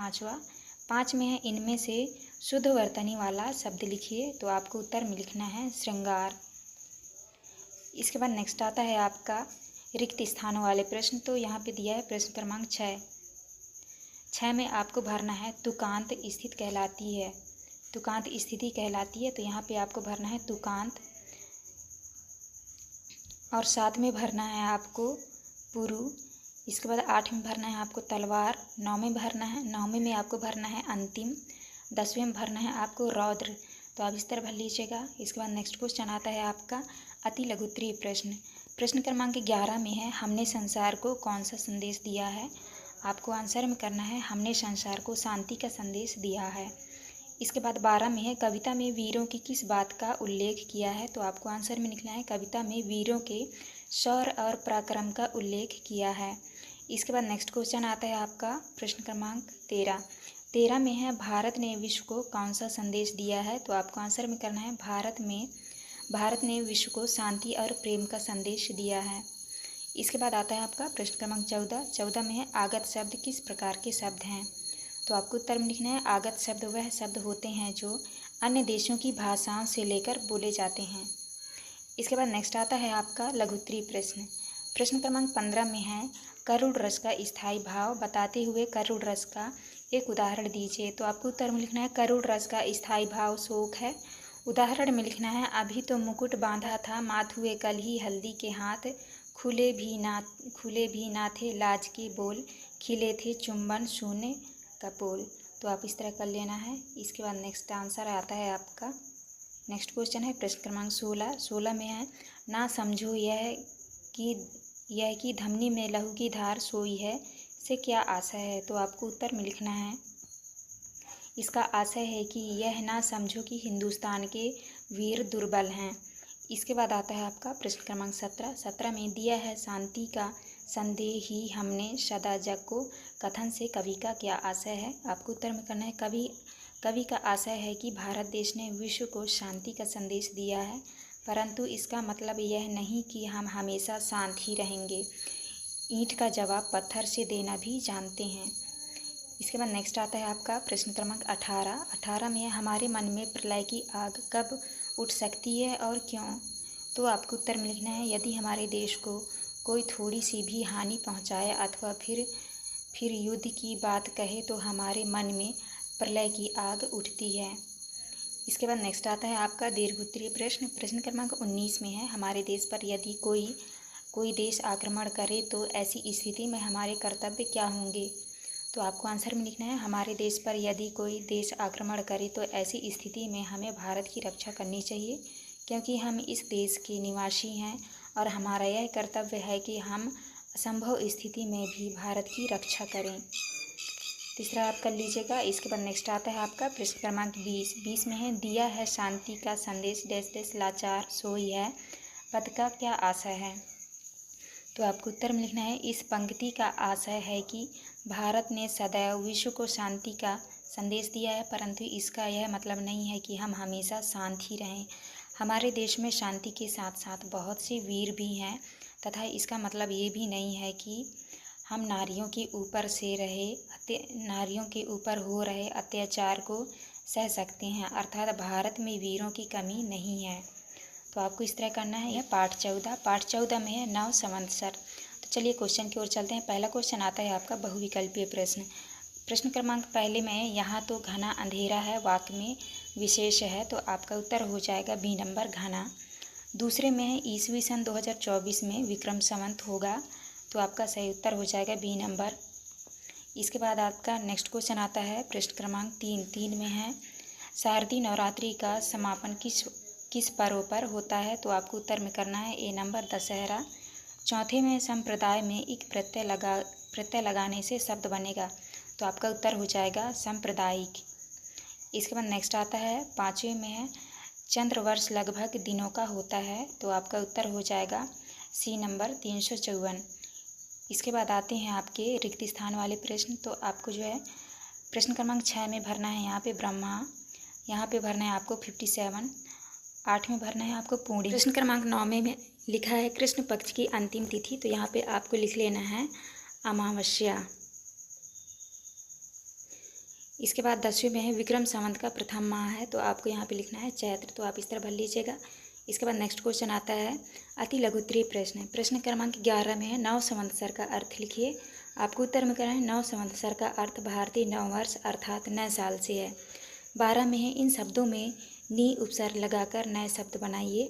Speaker 1: 5 में है इनमें से शुद्ध वर्तनी वाला शब्द लिखिए। तो आपको उत्तर में लिखना है श्रृंगार। इसके बाद नेक्स्ट आता है आपका रिक्त स्थानों वाले प्रश्न। तो यहाँ पे दिया है प्रश्न क्रमांक 6 में आपको भरना है तुकांत स्थिति कहलाती है। तुकांत स्थिति कहलाती है, तो यहाँ पे आपको भरना है तुकांत। और 7 में भरना है आपको पुरु। इसके बाद 8 में भरना है आपको तलवार। 9 में भरना है, 9वें में आपको भरना है अंतिम। 10वें में भरना है आपको रौद्र। तो आप इस तरह भर लीजिएगा। इसके बाद नेक्स्ट क्वेश्चन आता है आपका अति लघुत्तरीय प्रश्न। प्रश्न क्रमांक 11 में है हमने संसार को कौन सा संदेश दिया है। आपको आंसर में करना है हमने संसार को शांति का संदेश दिया है। इसके बाद 12 में है कविता में वीरों की किस बात का उल्लेख किया है। तो आपको आंसर में लिखना है कविता में वीरों के शौर्य और पराक्रम का उल्लेख किया है। इसके बाद नेक्स्ट क्वेश्चन आता है आपका प्रश्न क्रमांक 13 में है भारत ने विश्व को कौन सा संदेश दिया है। तो आपको आंसर में करना है भारत ने विश्व को शांति और प्रेम का संदेश दिया है। इसके बाद आता है आपका प्रश्न क्रमांक 14 में है आगत शब्द किस प्रकार के शब्द हैं। तो आपको उत्तर में लिखना है आगत शब्द वह शब्द होते हैं जो अन्य देशों की भाषाओं से लेकर बोले जाते हैं। इसके बाद नेक्स्ट आता है आपका लघुत्तरीय प्रश्न। प्रश्न क्रमांक 15 में है करुण रस का स्थायी भाव बताते हुए करुण रस का एक उदाहरण दीजिए। तो आपको उत्तर में लिखना है करुण रस का स्थायी भाव शोक है। उदाहरण में लिखना है अभी तो मुकुट बांधा था माथ हुए कल ही हल्दी के हाथ, खुले भी ना थे लाज के बोल, खिले थे चुंबन शून्य कपोल। तो आप इस तरह कर लेना है। इसके बाद नेक्स्ट आंसर आता है आपका नेक्स्ट क्वेश्चन है प्रश्न क्रमांक 16 में है ना समझो यह कि धमनी में लहू की धार सोई है से क्या आशय है। तो आपको उत्तर में लिखना है इसका आशय है कि यह ना समझो कि हिंदुस्तान के वीर दुर्बल हैं। इसके बाद आता है आपका प्रश्न क्रमांक 17 में दिया है शांति का संदेह ही हमने सदा जग को कथन से कवि का क्या आशय है। आपको उत्तर में करना है कवि का आशय है कि भारत देश ने विश्व को शांति का संदेश दिया है, परंतु इसका मतलब यह नहीं कि हम हमेशा शांत ही रहेंगे। ईंट का जवाब पत्थर से देना भी जानते हैं। इसके बाद नेक्स्ट आता है आपका प्रश्न क्रमांक 18 में हमारे मन में प्रलय की आग कब उठ सकती है और क्यों। तो आपको उत्तर में लिखना है यदि हमारे देश को कोई थोड़ी सी भी हानि पहुंचाए अथवा फिर युद्ध की बात कहे तो हमारे मन में प्रलय की आग उठती है। इसके बाद नेक्स्ट आता है आपका दीर्घोत्तरीय प्रश्न। प्रश्न क्रमांक 19 में है हमारे देश पर यदि कोई देश आक्रमण करे तो ऐसी स्थिति में हमारे कर्तव्य क्या होंगे। तो आपको आंसर में लिखना है हमारे देश पर यदि कोई देश आक्रमण करे तो ऐसी स्थिति में हमें भारत की रक्षा करनी चाहिए, क्योंकि हम इस देश के निवासी हैं और हमारा यह कर्तव्य है कि हम असंभव स्थिति में भी भारत की रक्षा करें। तीसरा आप कर लीजिएगा। इसके बाद नेक्स्ट आता है आपका प्रश्न क्रमांक 20 में है दिया है शांति का संदेश डैश डैश लाचार सोई है पद का क्या आशय है। तो आपको उत्तर में लिखना है इस पंक्ति का आशय है कि भारत ने सदैव विश्व को शांति का संदेश दिया है, परंतु इसका यह मतलब नहीं है कि हम हमेशा शांत ही रहें। हमारे देश में शांति के साथ साथ बहुत से वीर भी हैं तथा इसका मतलब ये भी नहीं है कि हम नारियों के ऊपर हो रहे अत्याचार को सह सकते हैं, अर्थात भारत में वीरों की कमी नहीं है। तो आपको इस तरह करना है। यह पाठ 14 में है नव संवत्सर। तो चलिए क्वेश्चन की ओर चलते हैं। पहला क्वेश्चन आता है आपका बहुविकल्पीय प्रश्न। प्रश्न क्रमांक पहले में यहाँ तो घना अंधेरा है वाक्य में विशेष है, तो आपका उत्तर हो जाएगा बी नंबर घना। दूसरे में है ईस्वी सन 2024 में विक्रम संवत होगा, तो आपका सही उत्तर हो जाएगा बी नंबर। इसके बाद आपका नेक्स्ट क्वेश्चन आता है प्रश्न क्रमांक 3 में है शारदीय नवरात्रि का समापन किस पर्व पर होता है। तो आपको उत्तर में करना है ए नंबर दशहरा। चौथे में संप्रदाय में एक प्रत्यय लगाने से शब्द बनेगा, तो आपका उत्तर हो जाएगा सांप्रदायिक। इसके बाद नेक्स्ट आता है 5वें में है चंद्रवर्ष लगभग दिनों का होता है, तो आपका उत्तर हो जाएगा सी नंबर 354। इसके बाद आते हैं आपके रिक्त स्थान वाले प्रश्न। तो आपको जो है प्रश्न क्रमांक 6 में भरना है यहाँ पे ब्रह्मा, यहाँ पे भरना है आपको 57, 8 में भरना है आपको पूर्णी। प्रश्न क्रमांक 9 में लिखा है कृष्ण पक्ष की अंतिम तिथि, तो यहाँ पे आपको लिख लेना है अमावस्या। इसके बाद 10वें में है विक्रम संवत का प्रथम माह है, तो आपको यहाँ पे लिखना है चैत्र, तो आप इस तरह भर लीजिएगा। इसके बाद नेक्स्ट क्वेश्चन आता है अति लघु उत्तरीय प्रश्न। प्रश्न क्रमांक 11 में है नव संवत्सर का अर्थ लिखिए। आपको उत्तर में करना है नव संवत्सर का अर्थ भारतीय नव वर्ष अर्थात नए साल से है। 12 में है इन शब्दों में नी उपसर्ग लगाकर नए शब्द बनाइए।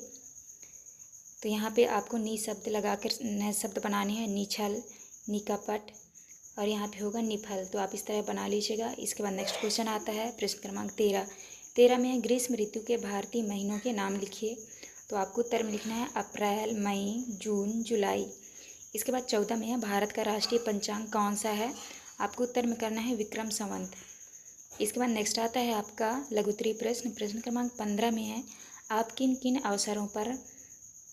Speaker 1: तो यहाँ पे आपको नी शब्द लगाकर नए शब्द बनाने हैं, निछल, निकपट और यहाँ पे होगा निफल। तो आप इस तरह बना लीजिएगा। इसके बाद नेक्स्ट क्वेश्चन आता है प्रश्न क्रमांक 13 में है ग्रीष्म ऋतु के भारतीय महीनों के नाम लिखिए। तो आपको उत्तर में लिखना है अप्रैल, मई, जून, जुलाई। इसके बाद 14 में है भारत का राष्ट्रीय पंचांग कौन सा है। आपको उत्तर में करना है विक्रम संवत। इसके बाद नेक्स्ट आता है आपका लघु उत्तरीय प्रश्न। प्रश्न क्रमांक 15 में है आप किन किन अवसरों पर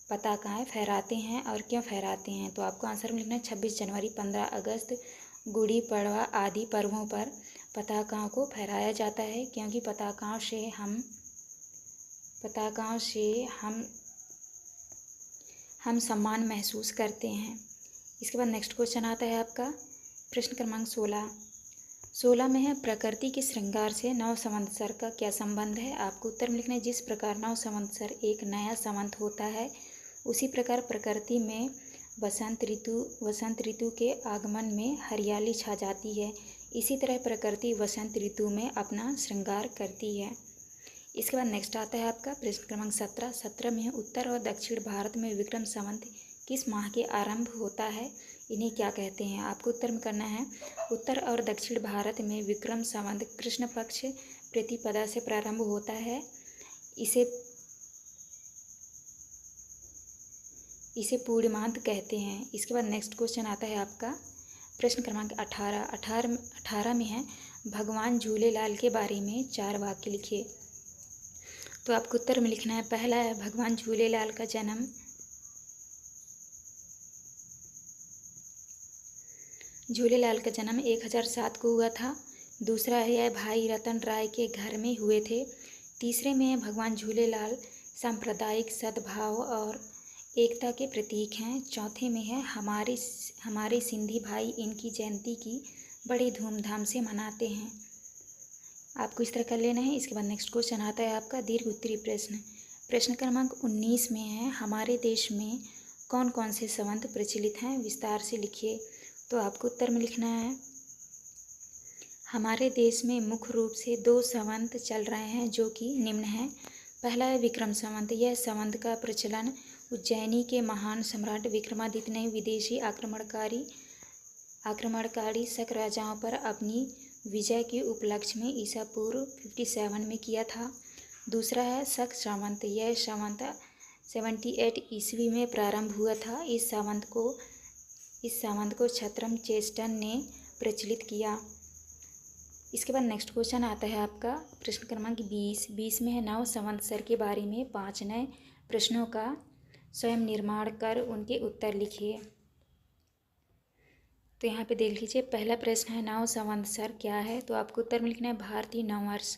Speaker 1: पताकाएँ फहराते हैं और क्यों फहराते हैं। तो आपको आंसर में लिखना है 26 जनवरी, 15 अगस्त, गुड़ी पड़वा आदि पर्वों पर पताकाओं को फहराया जाता है, क्योंकि पताकाओं से हम सम्मान महसूस करते हैं। इसके बाद नेक्स्ट क्वेश्चन आता है आपका प्रश्न क्रमांक 16 में है प्रकृति के श्रृंगार से नव संवत्सर का क्या संबंध है। आपको उत्तर में लिखना है जिस प्रकार नव संवत्सर एक नया संवत होता है, उसी प्रकार प्रकृति में वसंत ऋतु के आगमन में हरियाली छा जाती है। इसी तरह प्रकृति वसंत ऋतु में अपना श्रृंगार करती है। इसके बाद नेक्स्ट आता है आपका प्रश्न क्रमांक 17 में है उत्तर और दक्षिण भारत में विक्रम संवत किस माह के आरंभ होता है, इन्हें क्या कहते हैं। आपको उत्तर में करना है उत्तर और दक्षिण भारत में विक्रम संवत कृष्ण पक्ष प्रतिपदा से प्रारंभ होता है। इसे पूर्णिमांत कहते हैं। इसके बाद नेक्स्ट क्वेश्चन आता है आपका प्रश्न क्रमांक 18 में है भगवान झूलेलाल के बारे में 4 वाक्य लिखिए। तो आपको उत्तर में लिखना है पहला है भगवान झूलेलाल का जन्म झूलेलाल का जन्म 1007 को हुआ था। दूसरा है यह भाई रतन राय के घर में हुए थे। तीसरे में है भगवान झूलेलाल सांप्रदायिक सद्भाव और एकता के प्रतीक हैं। चौथे में है हमारे सिंधी भाई इनकी जयंती की बड़ी धूमधाम से मनाते हैं। आपको इस तरह कर लेना है। इसके बाद नेक्स्ट क्वेश्चन आता है आपका दीर्घ उत्तरीय प्रश्न। प्रश्न क्रमांक 19 में है हमारे देश में कौन कौन से संवत प्रचलित हैं, विस्तार से लिखिए। तो आपको उत्तर में लिखना है हमारे देश में मुख्य रूप से 2 संवत चल रहे हैं, जो कि निम्न हैं। पहला है विक्रम संवत। यह संवत का प्रचलन उज्जैनी के महान सम्राट विक्रमादित्य ने विदेशी आक्रमणकारी शक राजाओं पर अपनी विजय के उपलक्ष्य में ईसा पूर्व 57 में किया था। दूसरा है शक संवत। यह संवत 78 ईस्वी में प्रारंभ हुआ था। इस संवत को छत्रम चेस्टन ने प्रचलित किया। इसके बाद नेक्स्ट क्वेश्चन आता है आपका प्रश्न क्रमांक 20 में है नव संवत्सर के बारे में 5 नए प्रश्नों का स्वयं निर्माण कर उनके उत्तर लिखिए। तो यहाँ पे देख लीजिए पहला प्रश्न है नव संवत्सर क्या है। तो आपको उत्तर में लिखना है भारतीय नववर्ष।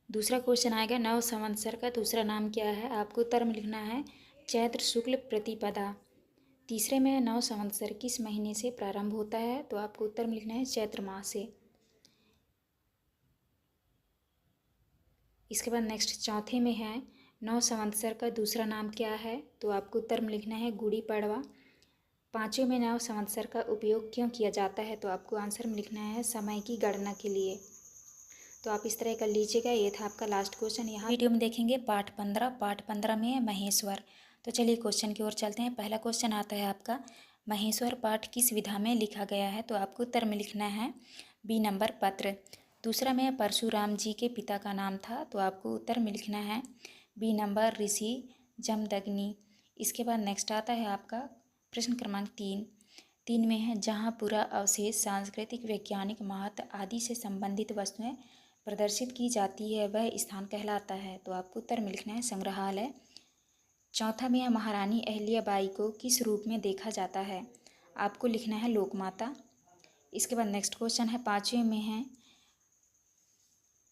Speaker 1: दूसरा क्वेश्चन आएगा नव संवत्सर का दूसरा नाम क्या है। आपको उत्तर में लिखना है चैत्र शुक्ल प्रतिपदा। तीसरे में है नव संवत्सर किस महीने से प्रारंभ होता है। तो आपको उत्तर में लिखना है चैत्र माह से। इसके बाद नेक्स्ट चौथे में है नव संवत्सर का दूसरा नाम क्या है। तो आपको उत्तर में लिखना है गुड़ी पड़वा। पाँचवें में नव संवत्सर का उपयोग क्यों किया जाता है। तो आपको आंसर में लिखना है समय की गणना के लिए। तो आप इस तरह कर लीजिएगा। ये था आपका लास्ट क्वेश्चन। यहाँ वीडियो में देखेंगे पाठ 15 में है महेश्वर। तो चलिए क्वेश्चन की ओर चलते हैं। पहला क्वेश्चन आता है आपका महेश्वर पाठ किस विधा में लिखा गया है। तो आपको उत्तर में लिखना है बी नंबर पत्र। दूसरा में परशुराम जी के पिता का नाम था। तो आपको उत्तर में लिखना है बी नंबर ऋषि जमदग्नि। इसके बाद नेक्स्ट आता है आपका प्रश्न क्रमांक 3 में है जहाँ पूरा अवशेष सांस्कृतिक वैज्ञानिक महत्व आदि से संबंधित वस्तुएं प्रदर्शित की जाती है वह स्थान कहलाता है। तो आपको उत्तर में लिखना है संग्रहालय। चौथा में है महारानी अहिल्याबाई को किस रूप में देखा जाता है। आपको लिखना है लोकमाता। इसके बाद नेक्स्ट क्वेश्चन है 5वें में है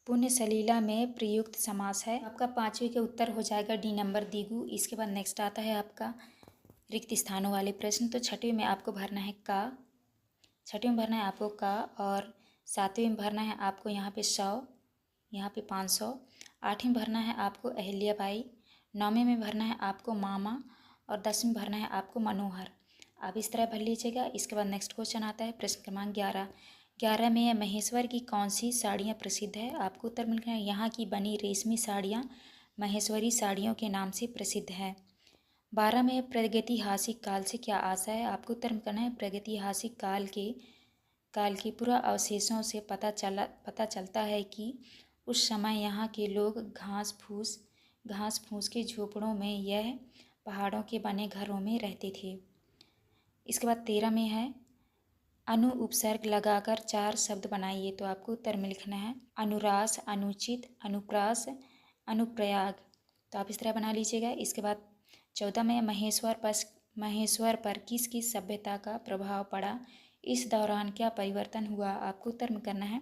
Speaker 1: पुण्य सलीला में प्रयुक्त समास है। आपका 5वें के उत्तर हो जाएगा डी नंबर दिगु। इसके बाद नेक्स्ट आता है आपका रिक्त स्थानों वाले प्रश्न। तो 6वें में आपको भरना है का, 6वें में भरना है आपको का और 7वें में भरना है आपको यहाँ पे 100, यहाँ पे 500, 8वें में भरना है आपको अहिल्याबाई, 9वें में भरना है आपको मामा और 10 में भरना है आपको मनोहर। आप इस तरह भर लीजिएगा। इसके बाद नेक्स्ट क्वेश्चन आता है प्रश्न क्रमांक 11। 11 में महेश्वर की कौन सी साड़ियाँ प्रसिद्ध है? आपको उत्तर मिलना है यहाँ की बनी रेशमी साड़ियाँ महेश्वरी साड़ियों के नाम से प्रसिद्ध है। 12 में प्रागैतिहासिक काल से क्या आशा है? आपको उत्तर करना है प्रागैतिहासिक काल के पूरा अवशेषों से पता चलता है कि उस समय यहाँ के लोग घास फूस के झोपड़ों में यह पहाड़ों के बने घरों में रहते थे। इसके बाद 13 में है अनु उपसर्ग लगाकर 4 शब्द बनाइए। तो आपको उत्तर में लिखना है अनुरास, अनुचित, अनुप्रास, अनुप्रयाग। तो आप इस तरह बना लीजिएगा। इसके बाद 14 में महेश्वर पर किस किस सभ्यता का प्रभाव पड़ा? इस दौरान क्या परिवर्तन हुआ? आपको उत्तर में करना है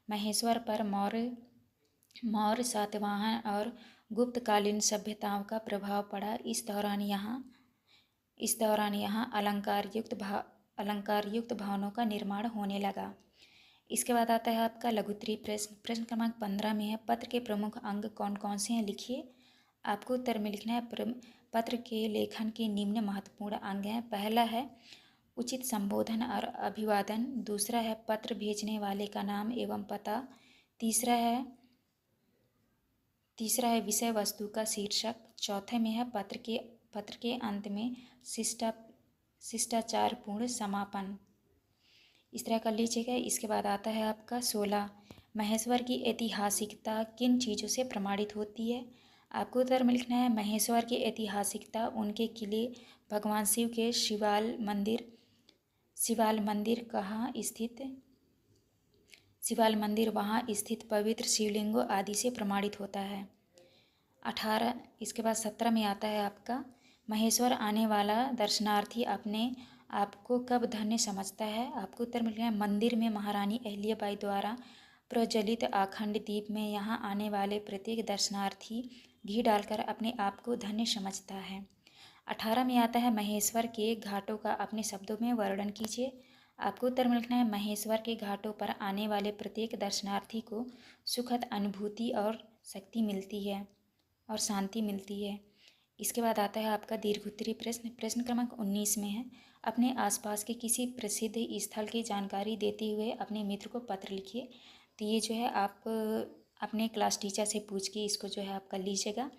Speaker 1: महेश्वर पर मौर्य सातवाहन और गुप्तकालीन सभ्यताओं का प्रभाव पड़ा। इस दौरान यहाँ अलंकार युक्त भवनों का निर्माण होने लगा। इसके बाद आता है आपका लघुत्तरीय प्रश्न। प्रश्न क्रमांक 15 में है पत्र के प्रमुख अंग कौन कौन से हैं? लिखिए। आपको उत्तर में लिखना है पत्र के लेखन के निम्न महत्वपूर्ण अंग हैं। पहला है उचित संबोधन और अभिवादन। दूसरा है पत्र भेजने वाले का नाम एवं पता। तीसरा है विषय वस्तु का शीर्षक। चौथे में है पत्र के अंत में शिष्टाचारपूर्ण समापन। इस तरह कर लीजिएगा। इसके बाद आता है आपका 16 महेश्वर की ऐतिहासिकता किन चीज़ों से प्रमाणित होती है? आपको उत्तर में लिखना है महेश्वर की ऐतिहासिकता उनके किले, भगवान शिव के शिवाल मंदिर वहाँ स्थित पवित्र शिवलिंगों आदि से प्रमाणित होता है। 18 इसके बाद 17 में आता है आपका महेश्वर आने वाला दर्शनार्थी अपने आपको कब धन्य समझता है? आपको उत्तर मिल गया है मंदिर में महारानी अहिल्याबाई द्वारा प्रज्वलित अखंड दीप में यहाँ आने वाले प्रत्येक दर्शनार्थी घी डालकर अपने आप को धन्य समझता है। 18 में आता है महेश्वर के घाटों का अपने शब्दों में वर्णन कीजिए। आपको उत्तर में लिखना है महेश्वर के घाटों पर आने वाले प्रत्येक दर्शनार्थी को सुखद अनुभूति और शक्ति मिलती है और शांति मिलती है। इसके बाद आता है आपका दीर्घोत्तरीय प्रश्न। प्रश्न क्रमांक 19 में है अपने आसपास के किसी प्रसिद्ध स्थल की जानकारी देते हुए अपने मित्र को पत्र लिखिए। तो ये जो है आप अपने क्लास टीचर से पूछ के इसको जो है आप कर लीजिएगा।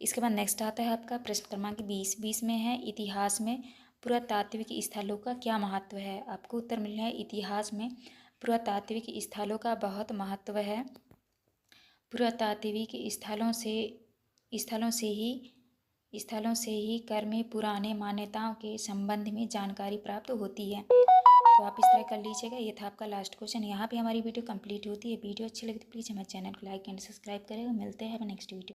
Speaker 1: इसके बाद नेक्स्ट आता है आपका प्रश्न क्रमांक 20 में है इतिहास में पुरातात्विक स्थलों का क्या महत्व है? आपको उत्तर मिलना है इतिहास में पुरातात्विक स्थलों का बहुत महत्व है। पुरातात्विक स्थलों से ही कर में पुराने मान्यताओं के संबंध में जानकारी प्राप्त होती है। तो आप इस तरह कर लीजिएगा। ये था आपका लास्ट क्वेश्चन। यहाँ पे हमारी वीडियो कंप्लीट होती है। वीडियो अच्छी लगी तो प्लीज़ हमारे चैनल को लाइक एंड सब्सक्राइब करेगा। मिलते हैं नेक्स्ट वीडियो।